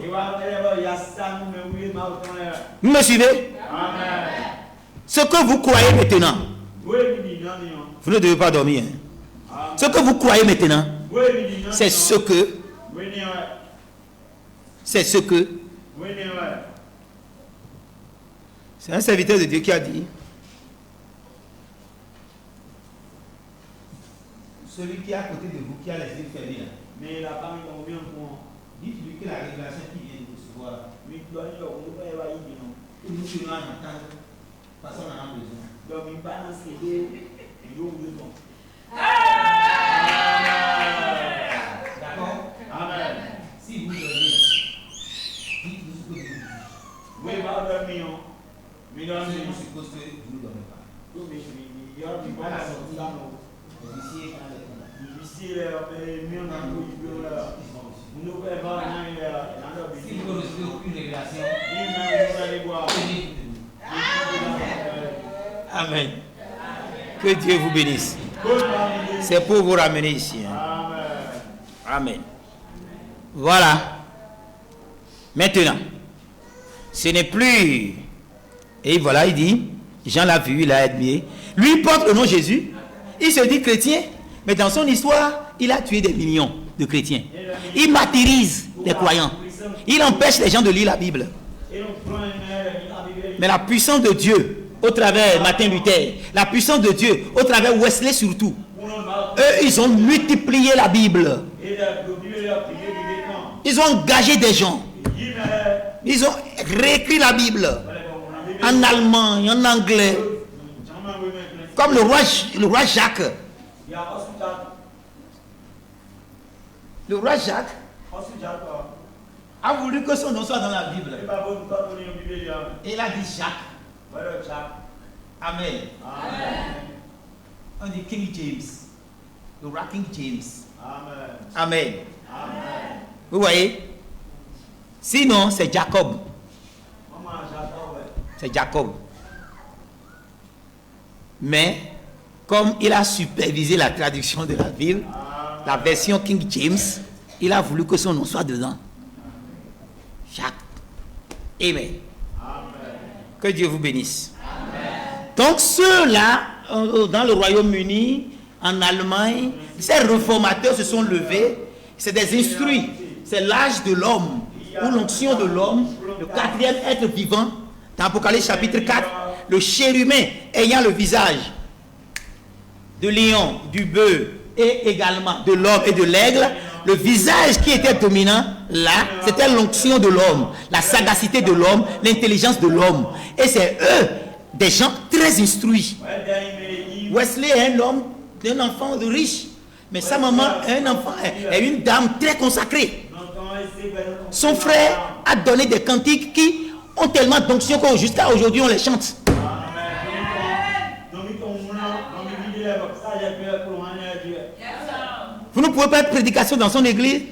Vous me suivez? Ce que vous croyez maintenant, vous ne devez pas dormir. Ce que vous croyez maintenant, c'est ce que c'est un serviteur de Dieu qui a dit, celui qui est à côté de vous, qui a les yeux fermés là, mais la femme est bien pour dites-lui que la révélation qui vient de recevoir, nous tenons à entendre, parce qu'on en a besoin. Donc il balance les deux, il ouvre le temps. D'accord? Amen. Si vous dormez, dites-nous ce que vous dites. Oui, va dormir. Mais non, je suppose que vous ne dormez pas. À la sortie, les huissiers quand les condamnent. Les huissiers, si vous ne recevez aucune révélation, amen. Que Dieu vous bénisse. C'est pour vous ramener ici. Hein. Amen. Voilà. Maintenant, ce n'est plus. Et voilà, il dit, Jean l'a vu, il a admiré. Lui, il porte le nom Jésus. Il se dit chrétien, mais dans son histoire, il a tué des millions de chrétiens. Il martyrise les croyants. Il empêche les gens de lire la Bible. Mais la puissance de Dieu, au travers Martin Luther, la puissance de Dieu, au travers Wesley surtout, eux, ils ont multiplié la Bible. Ils ont engagé des gens. Ils ont réécrit la Bible en allemand et en anglais. Comme le roi Jacques. Le roi Jacques a voulu que son nom soit dans la Bible. Et il a dit Jacques. Amen. On dit King James. Le roi King James. Amen. Vous voyez? Sinon, c'est Jacob. C'est Jacob. Mais, comme il a supervisé la traduction de la Bible, la version King James, il a voulu que son nom soit dedans. Jacques. Amen. Que Dieu vous bénisse. Donc ceux-là, dans le Royaume-Uni, en Allemagne, ces réformateurs se sont levés. C'est des instruits. C'est l'âge de l'homme, ou l'onction de l'homme, le quatrième être vivant. Dans Apocalypse chapitre 4, le chérubin ayant le visage de lion, du bœuf et également de l'homme et de l'aigle, le visage qui était dominant là, c'était l'onction de l'homme, la sagacité de l'homme, l'intelligence de l'homme. Et c'est eux, des gens très instruits. Wesley est un homme, un enfant de riche, mais sa maman est un enfant, est une dame très consacrée. Son frère a donné des cantiques qui ont tellement d'onction que jusqu'à aujourd'hui on les chante. Vous ne pouvez pas être prédication dans son église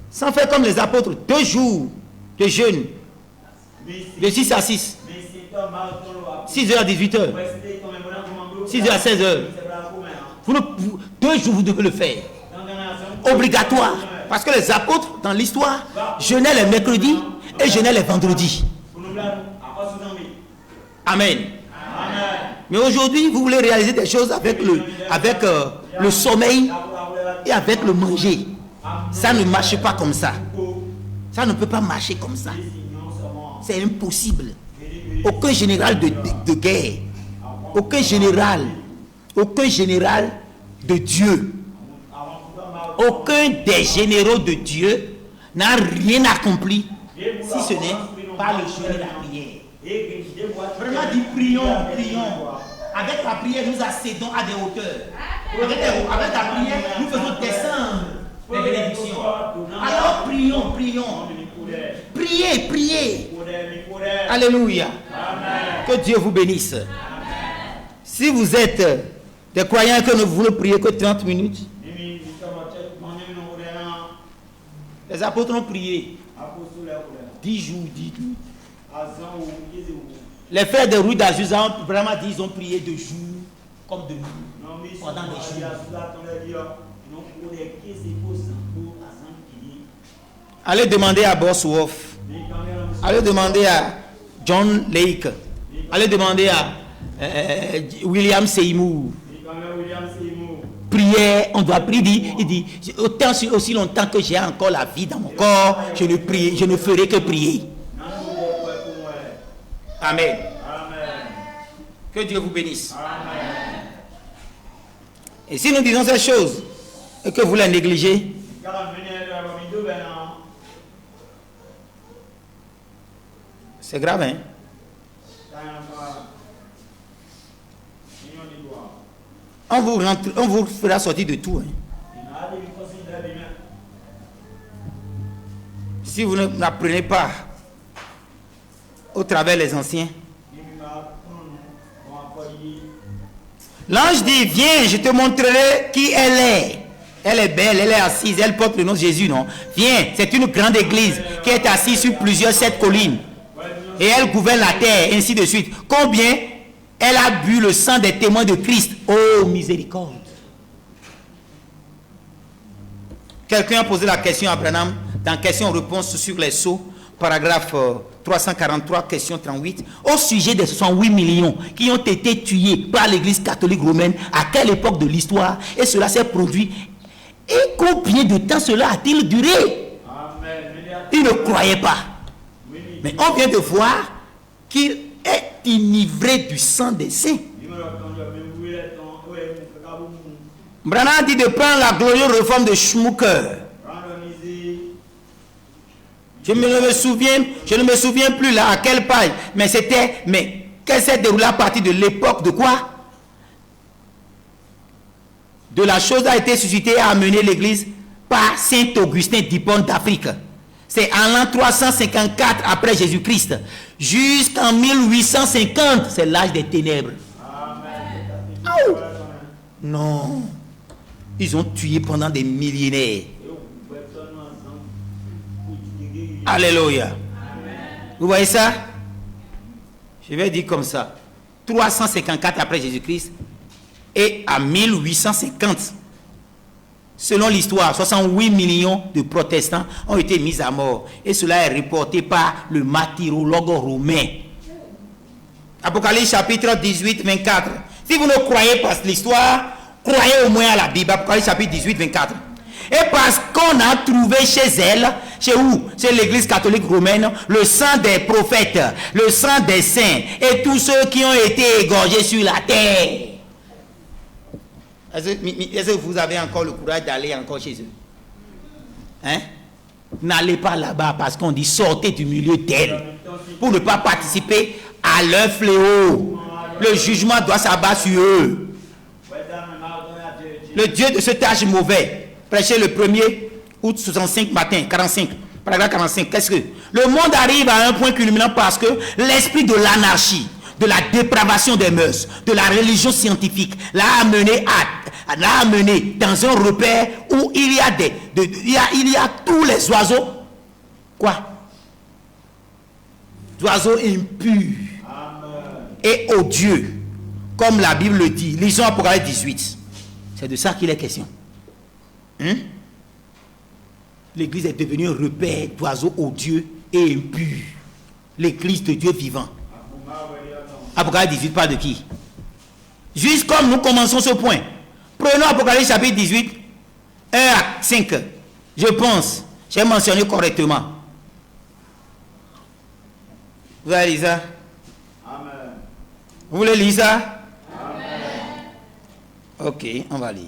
sans faire comme les apôtres, 2 jours de jeûne, de 6 à 6, 6h à 18h, 6h à 16h. 2 jours vous devez le faire. Obligatoire. Parce que les apôtres, dans l'histoire, jeûnaient les mercredis et jeûnaient les vendredis. Amen. Mais aujourd'hui, vous voulez réaliser des choses avec le sommeil et avec le manger. Ça ne marche pas comme ça. Ça ne peut pas marcher comme ça. C'est impossible. Aucun général de guerre, aucun général de Dieu, aucun des généraux de Dieu n'a rien accompli si ce n'est pas le jeûne et la prière. Vraiment dit prions. Avec la prière, nous accédons à des hauteurs. Avec la prière, nous faisons descendre les bénédictions. Alors prions. Priez. Alléluia. Que Dieu vous bénisse. Si vous êtes des croyants que vous ne priez que 30 minutes, les apôtres ont prié 10 jours, 10 minutes. Les frères de Rue d'Azusa ont vraiment dit ils ont prié 2 jours, comme de nous pendant des jours. Allez demander à Bosworth. Allez demander à John Lake. Allez demander à William Seymour. Prière, on doit prier. Il dit, autant aussi longtemps que j'ai encore la vie dans mon corps, je ne ferai que prier. Amen. Que Dieu vous bénisse. Amen. Et si nous disons ces choses et que vous les négligez, c'est grave, hein? On vous fera sortir de tout, hein? Si vous n'apprenez pas au travers des anciens. L'ange dit, viens, je te montrerai qui elle est. Elle est belle, elle est assise, elle porte le nom de Jésus, non? Viens, c'est une grande église qui est assise sur plusieurs 7 collines. Et elle gouverne la terre, ainsi de suite. Combien elle a bu le sang des témoins de Christ? Oh, miséricorde. Quelqu'un a posé la question à Branham dans question-réponse sur les sceaux, paragraphe 343, question 38, au sujet des 68 millions qui ont été tués par l'église catholique romaine, à quelle époque de l'histoire, et cela s'est produit, et combien de temps cela a-t-il duré? Ils ne croyaient pas. Mais on vient de voir qu'il est enivré du sang des saints. Branham dit de prendre la glorieuse réforme de Schmucker. Je ne me souviens plus là à quelle page, mais qu'elle s'est déroulée à partir de l'époque de quoi? De la chose a été suscitée et amenée l'église par Saint Augustin d'Hippone d'Afrique. C'est en l'an 354 après Jésus-Christ jusqu'en 1850, c'est l'âge des ténèbres. Oh. Non, ils ont tué pendant des millénaires. Alléluia. Vous voyez ça? Je vais dire comme ça. 354 après Jésus-Christ et à 1850. Selon l'histoire, 68 millions de protestants ont été mis à mort. Et cela est reporté par le martyrologue romain. Apocalypse chapitre 18, 24. Si vous ne croyez pas à l'histoire, croyez au moins à la Bible. Apocalypse chapitre 18, 24. Et parce qu'on a trouvé chez elle, chez où? Chez l'église catholique romaine, le sang des prophètes, le sang des saints et tous ceux qui ont été égorgés sur la terre. Est-ce que vous avez encore le courage d'aller encore chez eux? Hein? N'allez pas là-bas parce qu'on dit sortez du milieu d'elle pour ne pas participer à leur fléau. Le jugement doit s'abattre sur eux. Le Dieu de cet âge mauvais. Prêché le 1er août 65 matin, 45, paragraphe 45. Qu'est-ce que? Le monde arrive à un point culminant parce que l'esprit de l'anarchie, de la dépravation des mœurs, de la religion scientifique l'a amené dans un repère où il y a tous les oiseaux. Quoi? Oiseaux impurs et odieux, comme la Bible le dit. Lisons Apocalypse 18. C'est de ça qu'il est question. L'église est devenue un repère d'oiseaux odieux et impurs. L'église de Dieu vivant. Apocalypse 18 parle de qui? Juste comme nous commençons ce point. Prenons Apocalypse chapitre 18, 1 à 5. Je pense, j'ai mentionné correctement. Vous allez lire ça? Amen. Vous voulez lire ça? Amen. Ok, on va lire.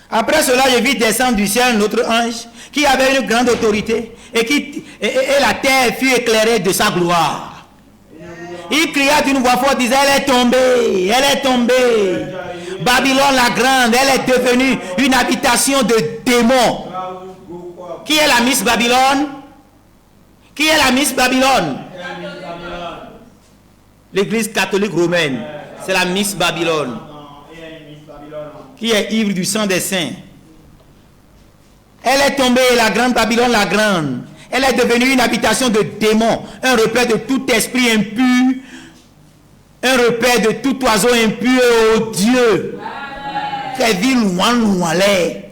Après cela, je vis descendre du ciel un autre ange qui avait une grande autorité et la terre fut éclairée de sa gloire. Il cria d'une voix forte, disait, elle est tombée, elle est tombée. Babylone la grande, elle est devenue une habitation de démons. Qui est la Miss Babylone? Qui est la Miss Babylone? L'église catholique romaine, c'est la Miss Babylone. Qui est ivre du sang des saints. Elle est tombée, la grande Babylone, la grande. Elle est devenue une habitation de démons, un repère de tout esprit impur, un repère de tout oiseau impur, oh Dieu. Très ville loin, loin, l'air.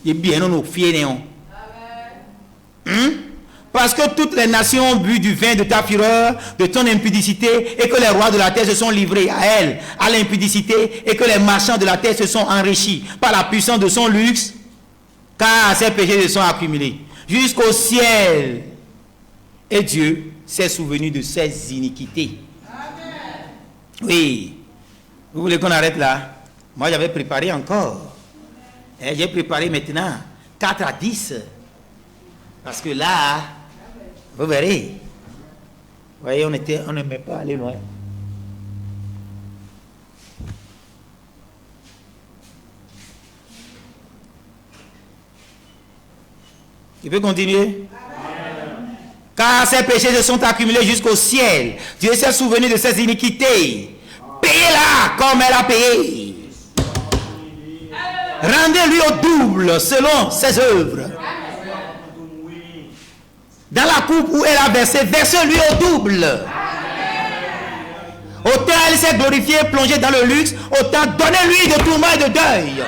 Et bien, non, nos fiers, non. Parce que toutes les nations ont bu du vin de ta fureur, de ton impudicité, et que les rois de la terre se sont livrés à elle, à l'impudicité, et que les marchands de la terre se sont enrichis par la puissance de son luxe, car ses péchés se sont accumulés jusqu'au ciel. Et Dieu s'est souvenu de ses iniquités. Amen. Oui. Vous voulez qu'on arrête là? Moi, j'avais préparé encore. Et j'ai préparé maintenant 4 à 10. Parce que là, vous verrez. Vous voyez, on n'aimait pas aller loin. Il peut continuer? Amen. Car ses péchés se sont accumulés jusqu'au ciel. Dieu s'est souvenu de ses iniquités. Payez-la comme elle a payé. Rendez-lui au double selon ses œuvres. Dans la coupe où elle a versé, versez-lui au double. Autant elle s'est glorifiée, plongée dans le luxe, autant donnez-lui de tourments et de deuil.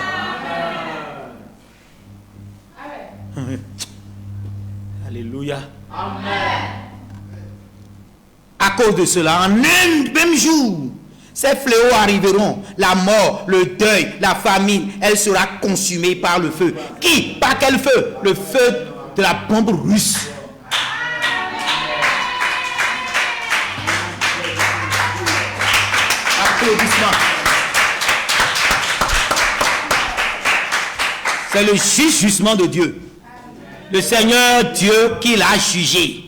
Amen. Alléluia. Amen. À cause de cela, en un même jour, ces fléaux arriveront, la mort, le deuil, la famine, elle sera consumée par le feu. Qui? Par quel feu? Le feu de la bombe russe. Applaudissements. C'est le jugement de Dieu. Le Seigneur Dieu qui l'a jugé.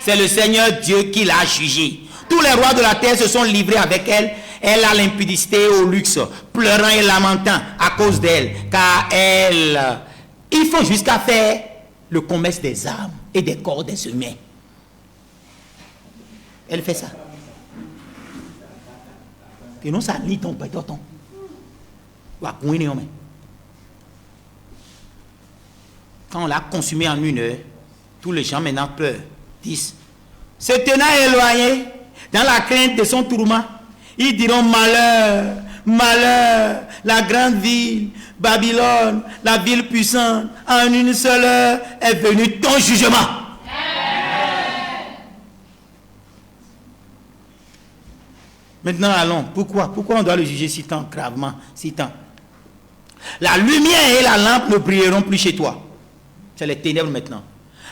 C'est le Seigneur Dieu qui l'a jugé. Tous les rois de la terre se sont livrés avec elle. Elle a l'impudicité au luxe, pleurant et lamentant à cause d'elle. Car elle, il faut jusqu'à faire le commerce des âmes et des corps des humains. Elle fait ça. Que non, ça lit ton pétoton. Quand on l'a consumé en 1 heure, tous les gens maintenant pleurent. 10. Se tenant éloigné, dans la crainte de son tourment, ils diront malheur, malheur, la grande ville, Babylone, la ville puissante, en une seule heure est venu ton jugement. Maintenant allons, pourquoi on doit le juger si tant, gravement, si tant? La lumière et la lampe ne brilleront plus chez toi. C'est les ténèbres maintenant.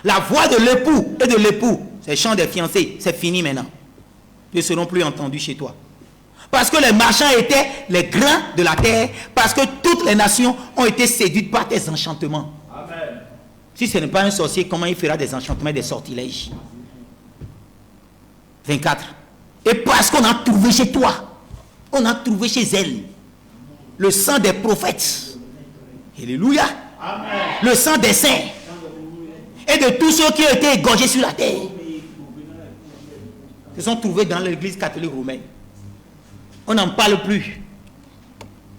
La voix de l'époux et de l'époux, c'est chant des fiancés, c'est fini maintenant. Ils ne seront plus entendus chez toi. Parce que les marchands étaient les grands de la terre, parce que toutes les nations ont été séduites par tes enchantements. Amen. Si ce n'est pas un sorcier, comment il fera des enchantements et des sortilèges? 24. Et parce qu'on a trouvé chez toi, on a trouvé chez elle le sang des prophètes. Alléluia. Amen. Le sang des saints. Et de tous ceux qui ont été égorgés sur la terre. Se sont trouvés dans l'église catholique romaine. On n'en parle plus.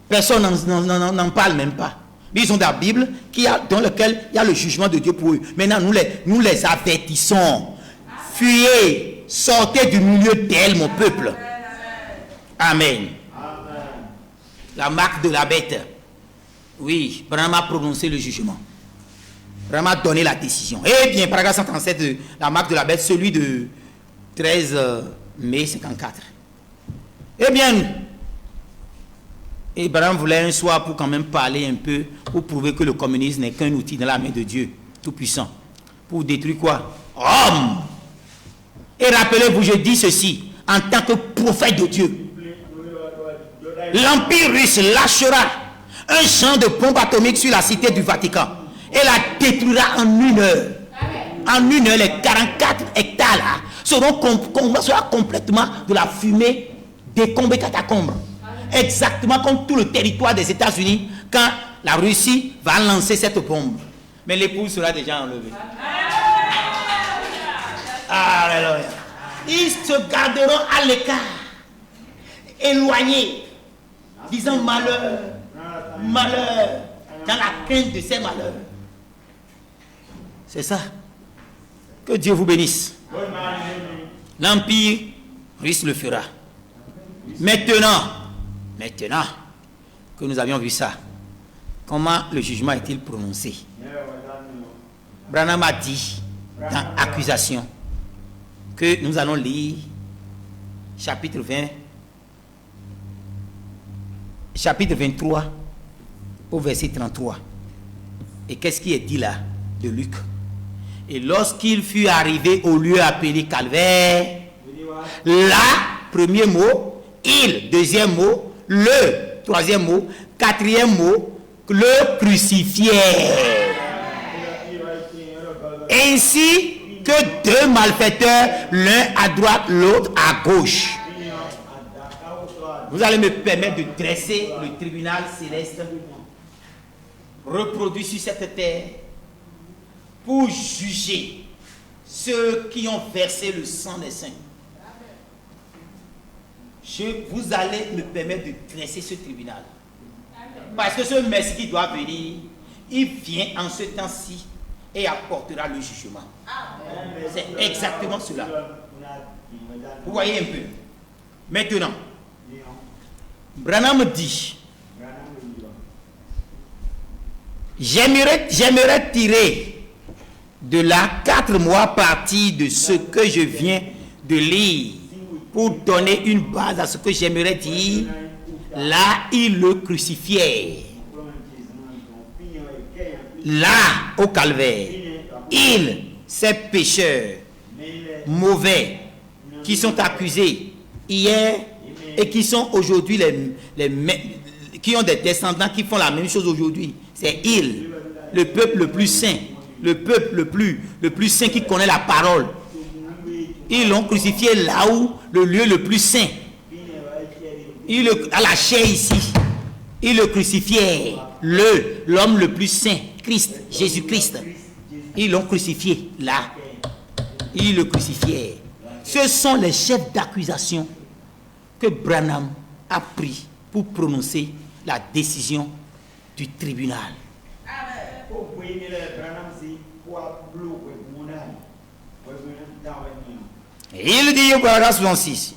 Personne n'en parle même pas. Ils ont la Bible dans laquelle il y a le jugement de Dieu pour eux. Maintenant, nous les avertissons. Fuyez, sortez du milieu d'elle, mon peuple. Amen. Amen. La marque de la bête. Oui, Branham a prononcé le jugement. Branham a donné la décision. Eh bien, paragraphe 137 de la marque de la bête, celui de 13 mai 54. Eh bien, Branham voulait un soir pour quand même parler un peu, pour prouver que le communisme n'est qu'un outil dans la main de Dieu, tout-puissant. Pour détruire quoi? Rome. Et rappelez-vous, je dis ceci, en tant que prophète de Dieu. L'Empire russe lâchera un champ de bombes atomiques sur la cité du Vatican et la détruira en 1 heure. En 1 heure, les 44 hectares là sera complètement de la fumée décombres et catacombes. Exactement comme tout le territoire des États-Unis quand la Russie va lancer cette bombe. Mais l'épouse sera déjà enlevée. Alléluia. Ils se garderont à l'écart, éloignés, disant malheur, malheur, dans la crainte de ces malheurs. C'est ça. Que Dieu vous bénisse. L'Empire russe le fera. Maintenant que nous avions vu ça, comment le jugement est-il prononcé? Branham a dit dans Accusation que nous allons lire chapitre 20, chapitre 23 au verset 33. Et qu'est-ce qui est dit là de Luc? Et lorsqu'il fut arrivé au lieu appelé Calvaire, là, premier mot, il, deuxième mot, le, troisième mot, quatrième mot, le crucifièrent. Ainsi que deux malfaiteurs, l'un à droite, l'autre à gauche. Vous allez me permettre de dresser le tribunal céleste reproduit sur cette terre pour juger ceux qui ont versé le sang des saints. Vous allez me permettre de dresser ce tribunal. Parce que ce Messie qui doit venir, il vient en ce temps-ci et apportera le jugement. C'est exactement cela. Vous voyez un peu. Maintenant, Branham dit, j'aimerais tirer de là 4 mois à partir de ce que je viens de lire pour donner une base à ce que j'aimerais dire. Là, il le crucifiait. Là, au calvaire, il, ces pécheurs mauvais qui sont accusés hier et qui sont aujourd'hui qui ont des descendants qui font la même chose aujourd'hui. C'est il, le peuple le plus saint, le peuple le plus saint qui connaît la parole. Ils l'ont crucifié là où le lieu le plus saint. À la chair ici, ils le crucifiaient. L'homme le plus saint, Christ, Jésus-Christ. Ils l'ont crucifié là. Ils le crucifiaient. Ce sont les chefs d'accusation que Branham a pris pour prononcer la décision du tribunal. Et il dit au paragraphe 66,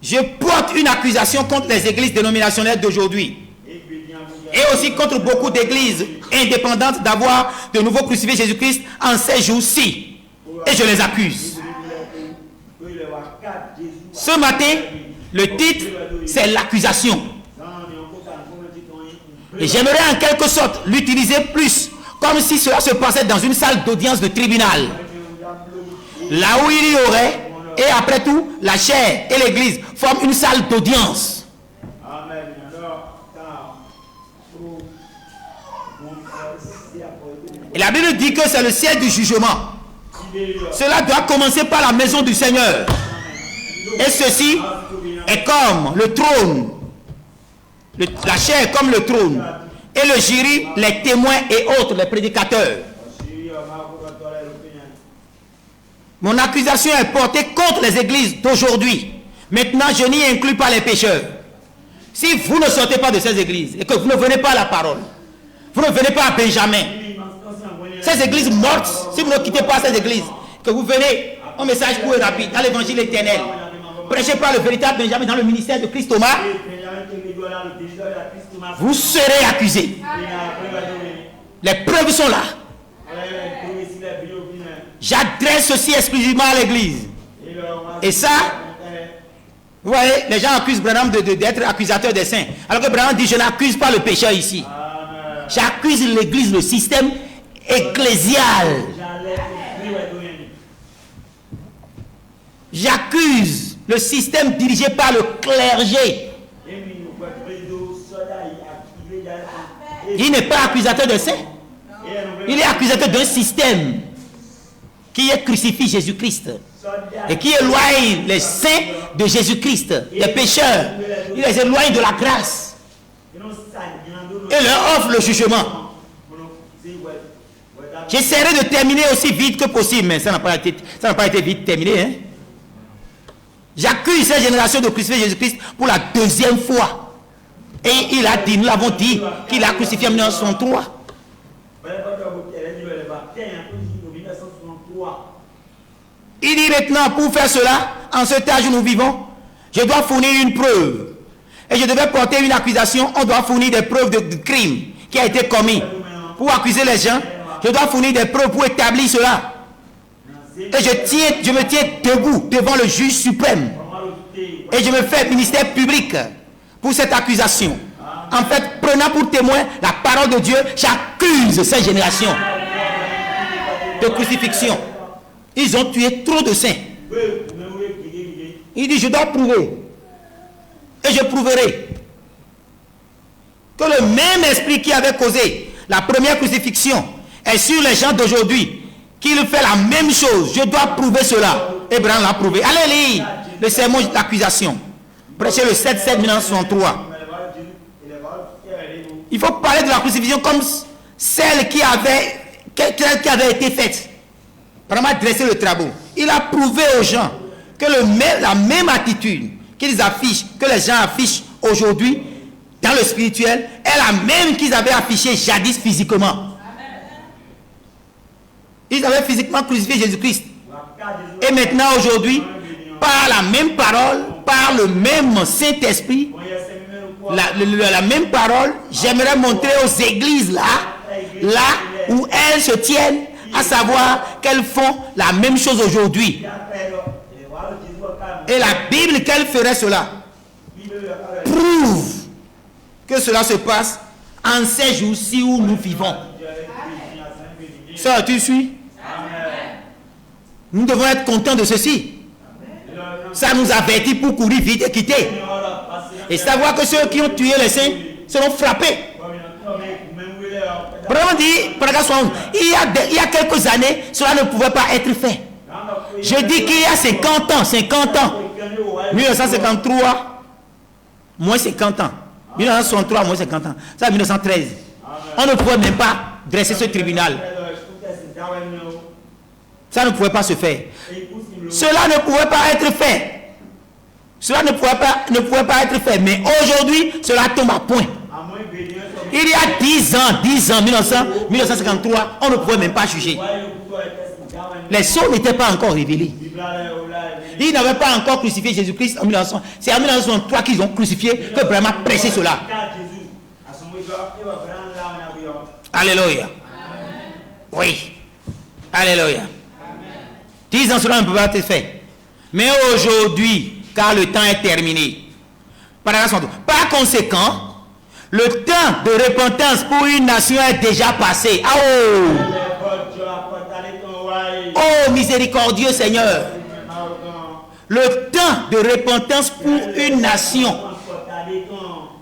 je porte une accusation contre les églises dénominationnelles d'aujourd'hui et aussi contre beaucoup d'églises indépendantes d'avoir de nouveau crucifié Jésus-Christ en ces jours-ci. Et je les accuse. Ce matin, le titre, c'est l'accusation. Et j'aimerais en quelque sorte l'utiliser plus, comme si cela se passait dans une salle d'audience de tribunal. Là où il y aurait, et après tout, la chair et l'église forment une salle d'audience. Et la Bible dit que c'est le siège du jugement. Cela doit commencer par la maison du Seigneur. Et ceci est comme le trône. La chair est comme le trône. Et le jury, les témoins et autres, les prédicateurs. Mon accusation est portée contre les églises d'aujourd'hui. Maintenant, je n'y inclus pas les pécheurs. Si vous ne sortez pas de ces églises et que vous ne venez pas à la parole, vous ne venez pas à Benjamin, ces églises mortes, si vous ne quittez pas ces églises, que vous venez au message court et rapide, dans l'évangile éternel, prêchez par le véritable Benjamin dans le ministère de Christ Thomas, vous serez accusés. Les preuves sont là. J'adresse ceci exclusivement à l'église. Et ça, vous voyez, les gens accusent Branham d'être accusateur des saints. Alors que Branham dit, je n'accuse pas le pécheur ici. J'accuse l'église, le système ecclésial. J'accuse le système dirigé par le clergé. Il n'est pas accusateur de saints. Il est accusateur d'un système qui est crucifie Jésus-Christ et qui éloigne les saints de Jésus-Christ, les pécheurs. Il les éloigne de la grâce et leur offre le jugement. J'essaierai de terminer aussi vite que possible, mais ça n'a pas été vite terminé. Hein? J'accuse cette génération de crucifier Jésus-Christ pour la deuxième fois. Et il a dit, nous l'avons dit, qu'il a crucifié en 1963. Il dit maintenant, pour faire cela, en ce temps où nous vivons, je dois fournir une preuve. Et je devais porter une accusation, on doit fournir des preuves de crime qui a été commis. Pour accuser les gens, je dois fournir des preuves pour établir cela. Et je me tiens debout devant le juge suprême. Et je me fais ministère public pour cette accusation. En fait, prenant pour témoin la parole de Dieu, j'accuse cette génération de crucifixion. Ils ont tué trop de saints. Il dit, je dois prouver. Et je prouverai que le même esprit qui avait causé la première crucifixion est sur les gens d'aujourd'hui, qu'il fait la même chose. Je dois prouver cela. Abraham l'a prouvé. Allez lire le sermon d'accusation. Prêchez le 7-7-1963. Il faut parler de la crucifixion comme celle qui avait été faite. Vraiment dresser le travaux. Il a prouvé aux gens que la même attitude qu'ils affichent, que les gens affichent aujourd'hui dans le spirituel, est la même qu'ils avaient affichée jadis physiquement. Ils avaient physiquement crucifié Jésus-Christ. Et maintenant, aujourd'hui, par la même parole, par le même Saint-Esprit, la même parole, j'aimerais montrer aux églises là où elles se tiennent, à savoir qu'elles font la même chose aujourd'hui. Et la Bible, qu'elle ferait cela, prouve que cela se passe en ces jours-ci où nous vivons. Sœur, tu suis? Nous devons être contents de ceci. Ça nous avertit pour courir vite et quitter. Et savoir que ceux qui ont tué les saints seront frappés. Vraiment dit, il y a quelques années, cela ne pouvait pas être fait. Je dis qu'il y a 50 ans, 1953, moins 50 ans. 1963, moins 50 ans. Ça, 1913. On ne pouvait même pas dresser ce tribunal. Ça ne pouvait pas se faire. Cela ne pouvait pas être fait. Cela ne pouvait pas être fait. Mais aujourd'hui, cela tombe à point. Il y a 10 ans, 1953, on ne pouvait même pas juger. Les sceaux n'étaient pas encore révélés. Ils n'avaient pas encore crucifié Jésus-Christ en 1900. C'est en 1903 qu'ils ont crucifié que vraiment prêché cela. Alléluia. Oui. Alléluia. 10 ans, cela ne peut pas être fait. Mais aujourd'hui, car le temps est terminé. Par conséquent, le temps de repentance pour une nation est déjà passé. Oh, miséricordieux Seigneur. Le temps de repentance pour une nation.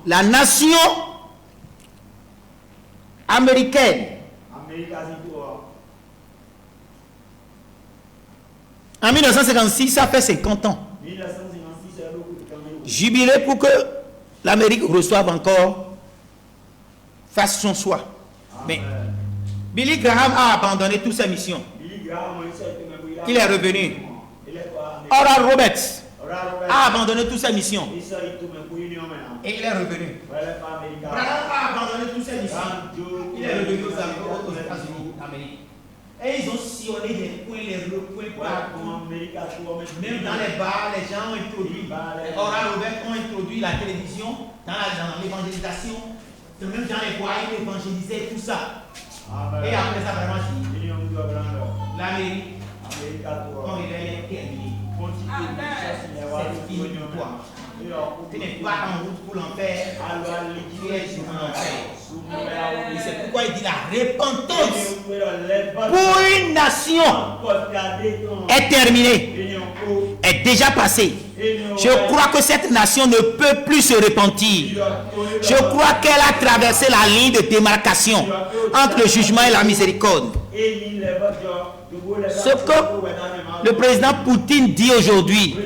La nation américaine. En 1956, ça fait 50 ans. Jubilé pour que l'Amérique reçoive encore, fasse son choix. Mais Billy Graham a abandonné toutes ses missions. Il est revenu. Oral Roberts a abandonné toutes ses missions. Et il est revenu. Branham a abandonné toutes ses missions. Il est revenu aux États-Unis d'Amérique. Et ils ont sillonné des coins, les recoins partout. Même dans les bars, les gens ont introduit. Oral Roberts ont introduit la télévision dans l'évangélisation. Même dans les bois, ils évangélisaient tout ça. Et après ça, vraiment, l'Amérique, ton réveil est terminé. C'est fini pour toi. Tu n'es pas en route pour l'enfer. Tu es sur l'enfer. Et c'est pourquoi il dit la repentance pour une nation est terminée, est déjà passée. Je crois que cette nation ne peut plus se repentir. Je crois qu'elle a traversé la ligne de démarcation entre le jugement et la miséricorde. Ce que le président Poutine dit aujourd'hui,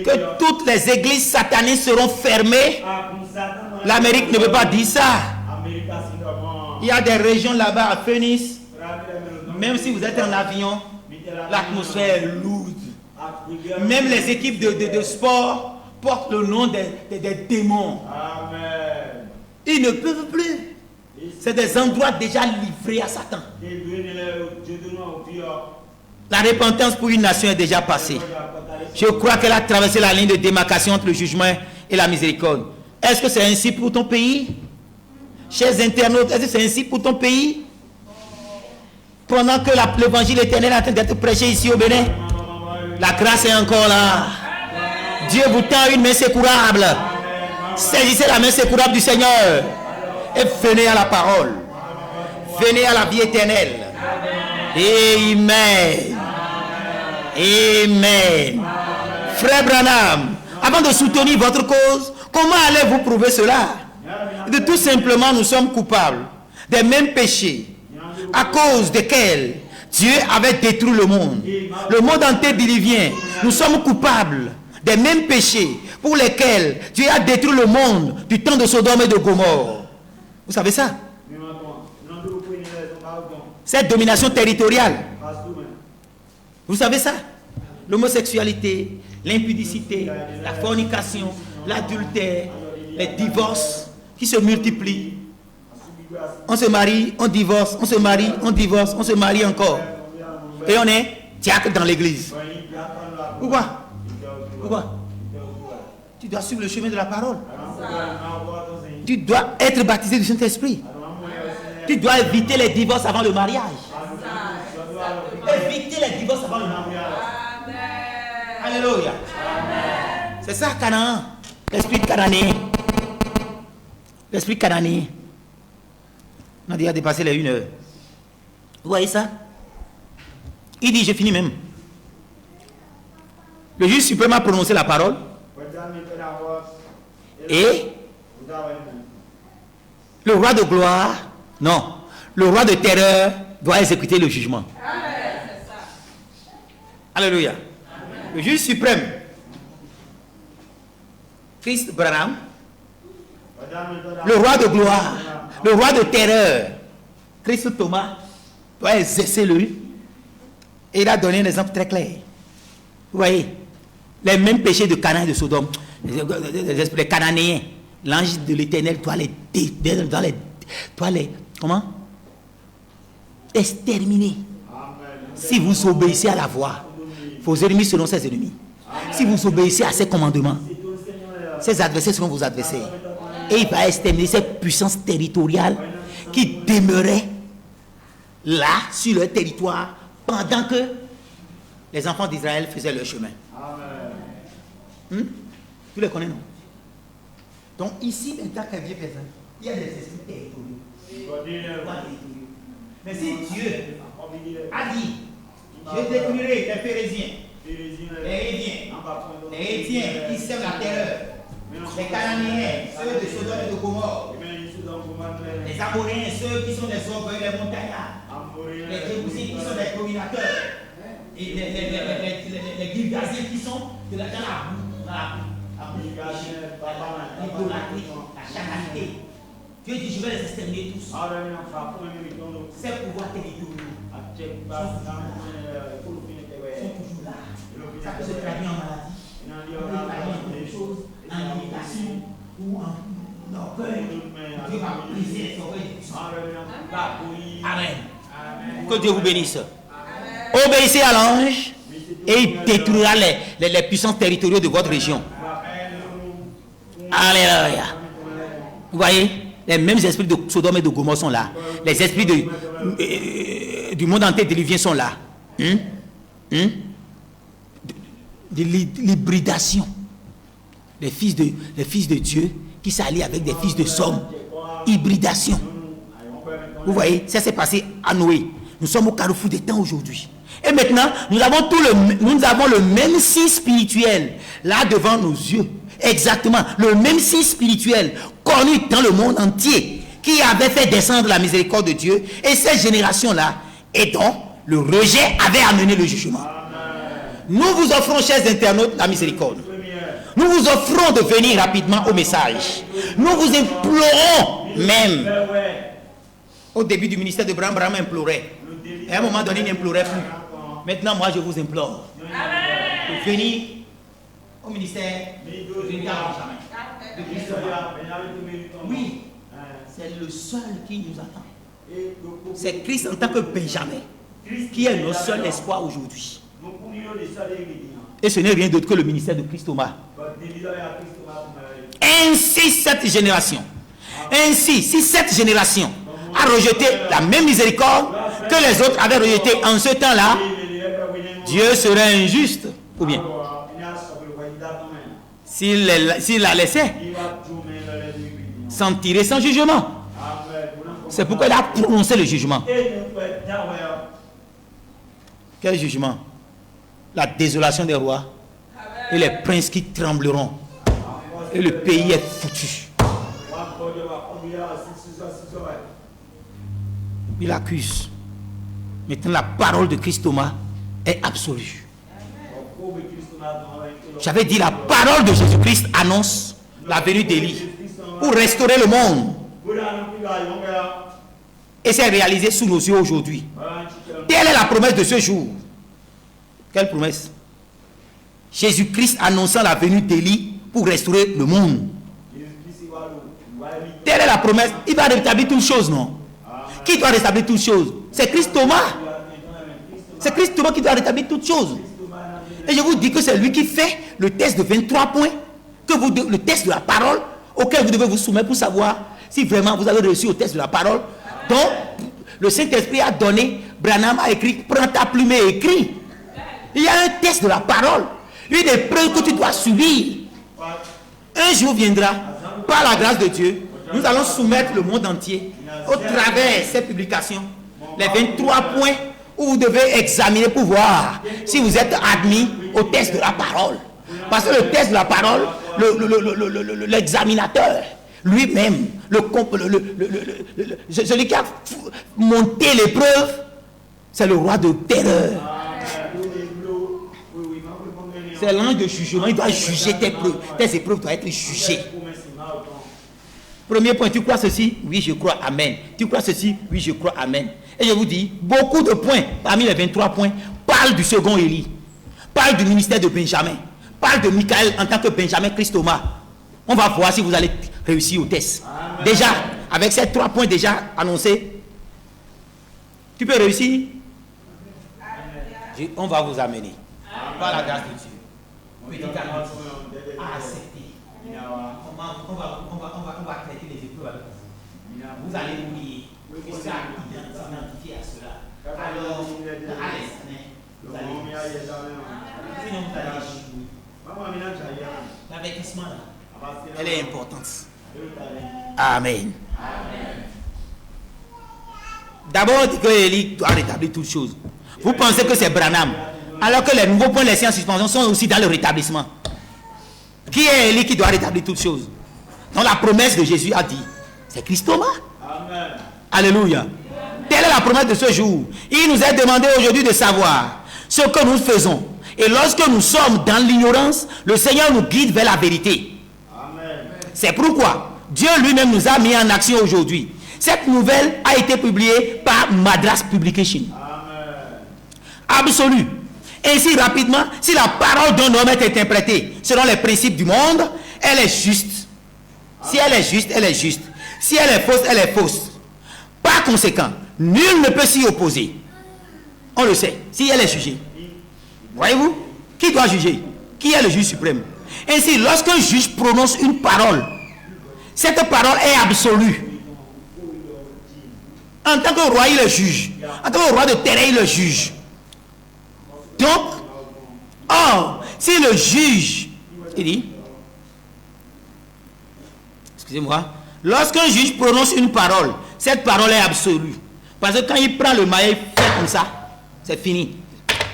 que toutes les églises satanées seront fermées, l'Amérique ne veut pas dire ça. Il y a des régions là-bas à Phoenix, même si vous êtes en avion, l'atmosphère est lourde. Même les équipes de sport portent le nom des démons. Ils ne peuvent plus. C'est des endroits déjà livrés à Satan. La repentance pour une nation est déjà passée. Je crois qu'elle a traversé la ligne de démarcation entre le jugement et la miséricorde. Est-ce que c'est ainsi pour ton pays? Chers internautes, est-ce que c'est ainsi pour ton pays? Pendant que l'évangile éternel est en train d'être prêché ici au Bénin, la grâce est encore là. Dieu vous tend une main secourable. Saisissez la main secourable du Seigneur et venez à la parole. Venez à la vie éternelle. Amen. Amen. Frère Branham, avant de soutenir votre cause, comment allez-vous prouver cela? De tout simplement, nous sommes coupables des mêmes péchés à cause desquels Dieu avait détruit le monde. Le monde antédiluvien. Nous sommes coupables des mêmes péchés pour lesquels Dieu a détruit le monde du temps de Sodome et de Gomorrhe. Vous savez ça? Cette domination territoriale. Vous savez ça? L'homosexualité, l'impudicité, la fornication, l'adultère, les divorces qui se multiplient. On se marie, on divorce, on se marie, on divorce, on se marie encore. Et on est diacre dans l'église. Pourquoi? Pourquoi? Tu dois suivre le chemin de la parole. Tu dois être baptisé du Saint-Esprit. Tu dois éviter les divorces avant le mariage. Éviter les divorces avant le mariage. Alléluia. C'est ça, Canaan. L'esprit cananéen. L'esprit cananéen. On a déjà dépassé les 1 heure. Vous voyez ça? Il dit, je finis même. Le juge suprême a prononcé la parole. Et le roi de gloire, non, le roi de terreur doit exécuter le jugement. Alléluia. Le juge suprême, Christ Branham, le roi de gloire, le roi de terreur, Christ Thomas, doit exercer lui. Et il a donné un exemple très clair. Vous voyez, les mêmes péchés de Canaan et de Sodome, les Cananéens, l'ange de l'Éternel doit les comment? Exterminer. Si vous obéissez à la voix, vos ennemis seront ses ennemis. Si vous obéissez à ses commandements, ses adversaires seront vos adversaires. Et il va exterminer ces puissances territoriales qui demeuraient là, sur leur territoire, pendant que les enfants d'Israël faisaient leur chemin. Tu les connais, non? Donc ici, dans ta vie présente, il y a des esprits territoriaux. Mais si Dieu a dit, je détruirai les Phérésiens, les Héviens, les Hétiens qui sèment la terreur, les Cananéens, ceux de Sodome et de Gomorrhe, les Amoréens, ceux qui sont des orgueils, les montagnards, les Jébusites qui sont des dominateurs, et les Girgasiens qui sont dans la boue, l'idolâtrie, la charité. Dieu dit, je vais les exterminer tous. Ces pouvoirs territoriaux sont toujours là. Ça peut se traduire en maladie, ça peut se traduire en quelque chose, en limitation ou en orgueil. Dieu va briser les orgueils. Amen. Que Dieu vous bénisse. Obéissez à l'ange et il détruira les puissances territoriales de votre région. Alléluia. Vous voyez, les mêmes esprits de Sodome et de Gomorrhe sont là. Les esprits du monde antédiluvien sont là. De l'hybridation. Les fils de Dieu qui s'allient avec des fils de Somme. Hybridation. Vous voyez, ça s'est passé à Noé. Nous sommes au carrefour des temps aujourd'hui. Et maintenant, nous avons le même signe spirituel là devant nos yeux. Exactement, le même signe spirituel connu dans le monde entier qui avait fait descendre la miséricorde de Dieu et cette génération-là et dont le rejet avait amené le jugement. Nous vous offrons, chers internautes, la miséricorde. Nous vous offrons de venir rapidement au message. Nous vous implorons même. Au début du ministère de Branham implorait. Et à un moment donné, il n'implorait plus. Maintenant, moi, je vous implore de venir au ministère de Benjamin. Oui, c'est le seul qui nous attend. C'est Christ en tant que Benjamin. qui est notre seul espoir aujourd'hui. Et ce n'est rien d'autre que le ministère de Christ Thomas. Ainsi cette génération, ainsi si cette génération a rejeté la même miséricorde que les autres avaient rejeté en ce temps-là, Dieu serait injuste, ou bien s'il la laissait s'en tirer sans jugement. C'est pourquoi il a prononcé le jugement. Quel jugement? La désolation des rois et les princes qui trembleront. Et le pays est foutu. Il accuse. Maintenant, la parole de Christ Thomas est absolue. J'avais dit, la parole de Jésus-Christ annonce la venue d'Élie pour restaurer le monde. Et c'est réalisé sous nos yeux aujourd'hui. Telle est la promesse de ce jour. Quelle promesse? Jésus-Christ annonçant la venue d'Élie pour restaurer le monde. Telle est la promesse. Il va rétablir toutes choses, non? Qui doit rétablir toutes choses? C'est Christ Thomas. C'est Christ Thomas qui doit rétablir toutes choses. Et je vous dis que c'est lui qui fait le test de 23 points, le test de la parole, auquel vous devez vous soumettre pour savoir si vraiment vous avez réussi au test de la parole. Donc, le Saint-Esprit a donné, Branham a écrit, prends ta plume et écris. Il y a un test de la parole, une épreuve que tu dois subir. Un jour viendra, par la grâce de Dieu, nous allons soumettre le monde entier, au travers de ces publications, les 23 points où vous devez examiner pour voir si vous êtes admis au test de la parole. Parce que le test de la parole, l'examinateur, lui-même, celui qui a monté l'épreuve, c'est le roi de terreur. C'est l'ange de jugement, il doit juger tes preuves. Tes épreuves doivent être jugées. Premier point, tu crois ceci? Oui, je crois, amen. Tu crois ceci? Oui, je crois, amen. Et je vous dis, beaucoup de points, parmi les 23 points, parlent du second Élie, parlent du ministère de Benjamin, parlent de Michael en tant que Benjamin Christ Thomas. On va voir si vous allez réussir au test. Amen. Déjà, avec ces 3 points déjà annoncés, tu peux réussir. On va vous amener. Par la grâce de Dieu. Petit à petit, à accepter. On va traiter les épreuves avec vous. Vous allez oublier. Vous allez identifier à cela. Alors, à l'instant, vous allez. Sinon, vous allez échouer. L'avertissement là, elle est importante. Amen. D'abord, on dit que Élie doit rétablir toutes choses. Vous pensez que c'est Branham, alors que les nouveaux points laissés en suspension sont aussi dans le rétablissement. Qui est Élie qui doit rétablir toutes choses? Donc la promesse de Jésus a dit, c'est Christ Thomas. Amen. Alléluia. Telle est la promesse de ce jour. Il nous est demandé aujourd'hui de savoir ce que nous faisons. Et lorsque nous sommes dans l'ignorance, le Seigneur nous guide vers la vérité. C'est pourquoi Dieu lui-même nous a mis en action aujourd'hui. Cette nouvelle a été publiée par Madras Publication. Absolu. Ainsi rapidement, si la parole d'un homme est interprétée selon les principes du monde, elle est juste. Si elle est juste, elle est juste. Si elle est fausse, elle est fausse. Par conséquent, nul ne peut s'y opposer. On le sait, si elle est jugée. Voyez-vous? Qui doit juger? Qui est le juge suprême? Ainsi, lorsqu'un juge prononce une parole, cette parole est absolue. En tant que roi, il le juge. En tant que roi de terrain, il le juge. Donc, or, si le juge, il dit, excusez-moi, lorsqu'un juge prononce une parole, cette parole est absolue. Parce que quand il prend le maillet, il fait comme ça, c'est fini.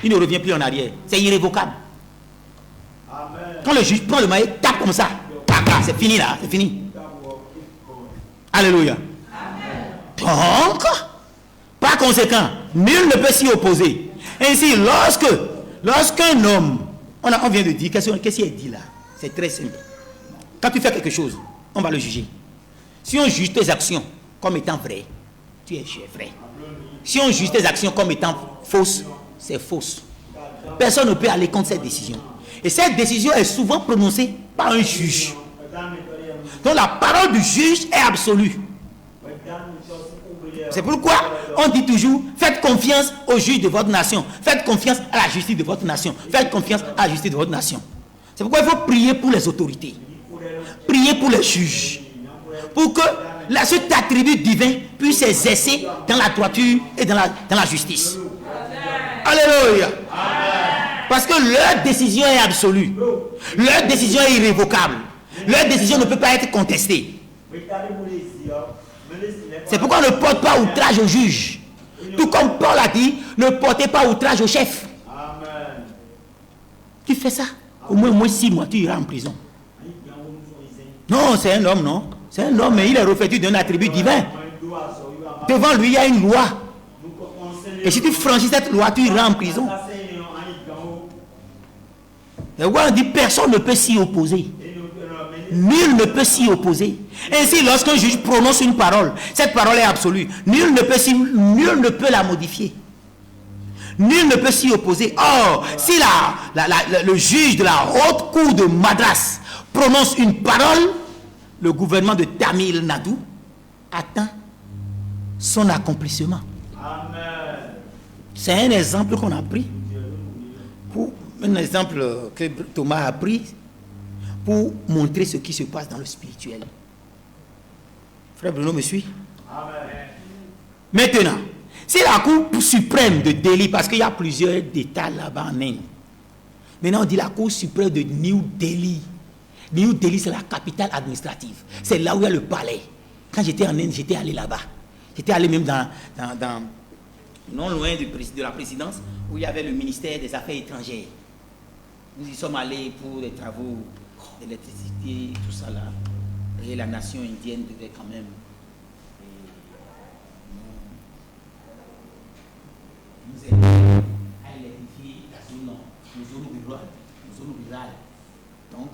Il ne revient plus en arrière. C'est irrévocable. Amen. Quand le juge prend le maillet, tape comme ça, c'est fini là, c'est fini. Alléluia. Amen. Donc, par conséquent, nul ne peut s'y opposer. Ainsi, lorsqu'un homme, on vient de dire, qu'est-ce qu'il a dit là? C'est très simple. Quand tu fais quelque chose, on va le juger. Si on juge tes actions comme étant vraies, tu es vrai. Si on juge tes actions comme étant fausses, c'est fausse. Personne ne peut aller contre cette décision. Et cette décision est souvent prononcée par un juge. Donc la parole du juge est absolue. C'est pourquoi on dit toujours, faites confiance aux juges de votre nation. Faites confiance à la justice de votre nation. Faites confiance à la justice de votre nation. C'est pourquoi il faut prier pour les autorités. Prier pour les juges. Pour que cet attribut divin puisse s'exercer dans la droiture et dans la justice. Alléluia. Parce que leur décision est absolue. Leur décision est irrévocable. Leur décision ne peut pas être contestée. C'est pourquoi on ne porte pas outrage au juge. Tout comme Paul a dit, ne portez pas outrage au chef. Tu fais ça, au moins 6 mois, tu iras en prison. Non, c'est un homme, non. C'est un homme, mais il est revêtu d'un attribut divin. Devant lui, il y a une loi. Et si tu franchis cette loi, tu iras en prison. Et voilà, on dit, personne ne peut s'y opposer. Nul ne peut s'y opposer. Ainsi, lorsqu'un juge prononce une parole, cette parole est absolue. Nul ne peut la modifier. Nul ne peut s'y opposer. Or, si le juge de la haute cour de Madras prononce une parole, le gouvernement de Tamil Nadu atteint son accomplissement. C'est un exemple qu'on a pris. Un exemple que Thomas a pris pour montrer ce qui se passe dans le spirituel. Frère Bruno me suit? Amen. Maintenant, c'est la Cour suprême de Delhi, parce qu'il y a plusieurs États là-bas en Inde. Maintenant, on dit la Cour suprême de New Delhi. New Delhi, c'est la capitale administrative. C'est là où il y a le palais. Quand j'étais en Inde, j'étais allé là-bas. J'étais allé même dans non loin de la présidence, où il y avait le ministère des Affaires étrangères. Nous y sommes allés pour des travaux d'électricité, tout ça là. Et la nation indienne devait quand même nous aider à électrifier nos zones rurales. Donc,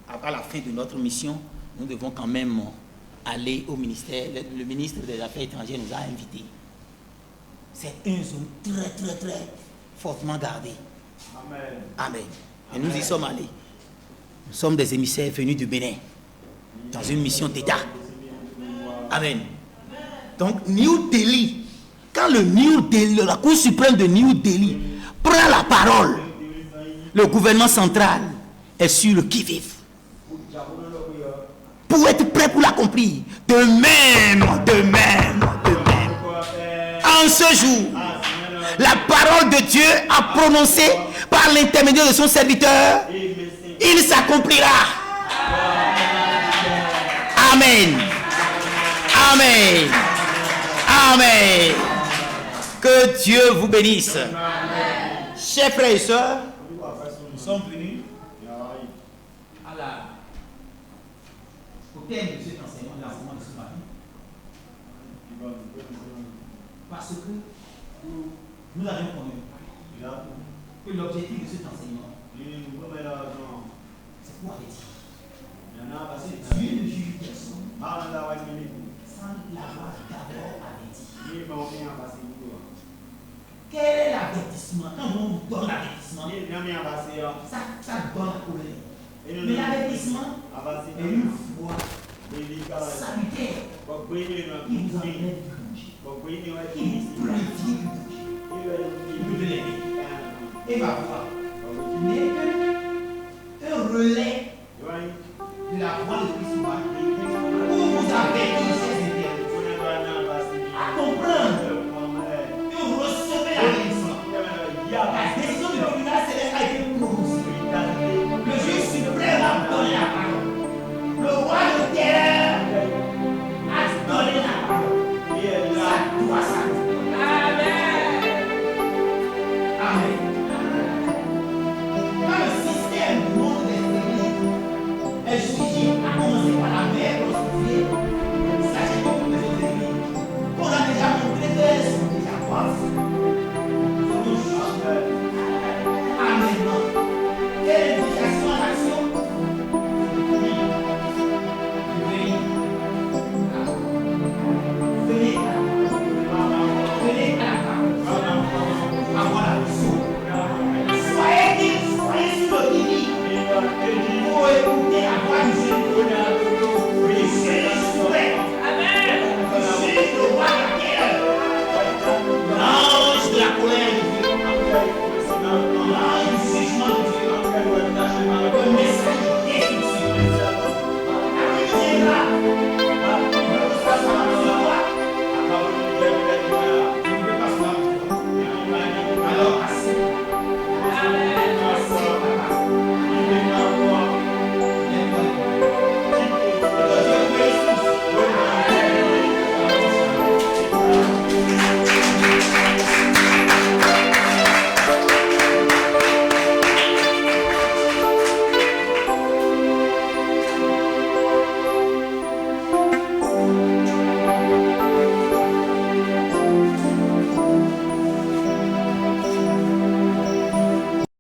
à la fin de notre mission, nous devons quand même aller au ministère. Le ministre des Affaires étrangères nous a invités. C'est une zone très, très, très fortement gardée. Amen. Amen. Et nous y sommes allés. Nous sommes des émissaires venus du Bénin, dans une mission d'État. Amen. Donc, New Delhi, quand la Cour suprême de New Delhi prend la parole, le gouvernement central est sur le qui-vive pour être prêt pour l'accomplir. De même. En ce jour, la parole de Dieu a prononcé par l'intermédiaire de son serviteur, il s'accomplira. Amen. Amen. Amen. Que Dieu vous bénisse. Chers frères et sœurs, nous sommes venus au thème de cet enseignement, de l'enseignement de ce matin. Parce que nous avons connu que l'objectif de cet enseignement, c'est pour arrêter. Dieu ne juge personne sans l'avoir d'abord averti. Quel est l'avertissement? Quand on vous donne l'avertissement, ça donne la colère. Mais l'avertissement est une foi salutaire qui vous enlève du danger, qui vous purifie du danger. Et va voir.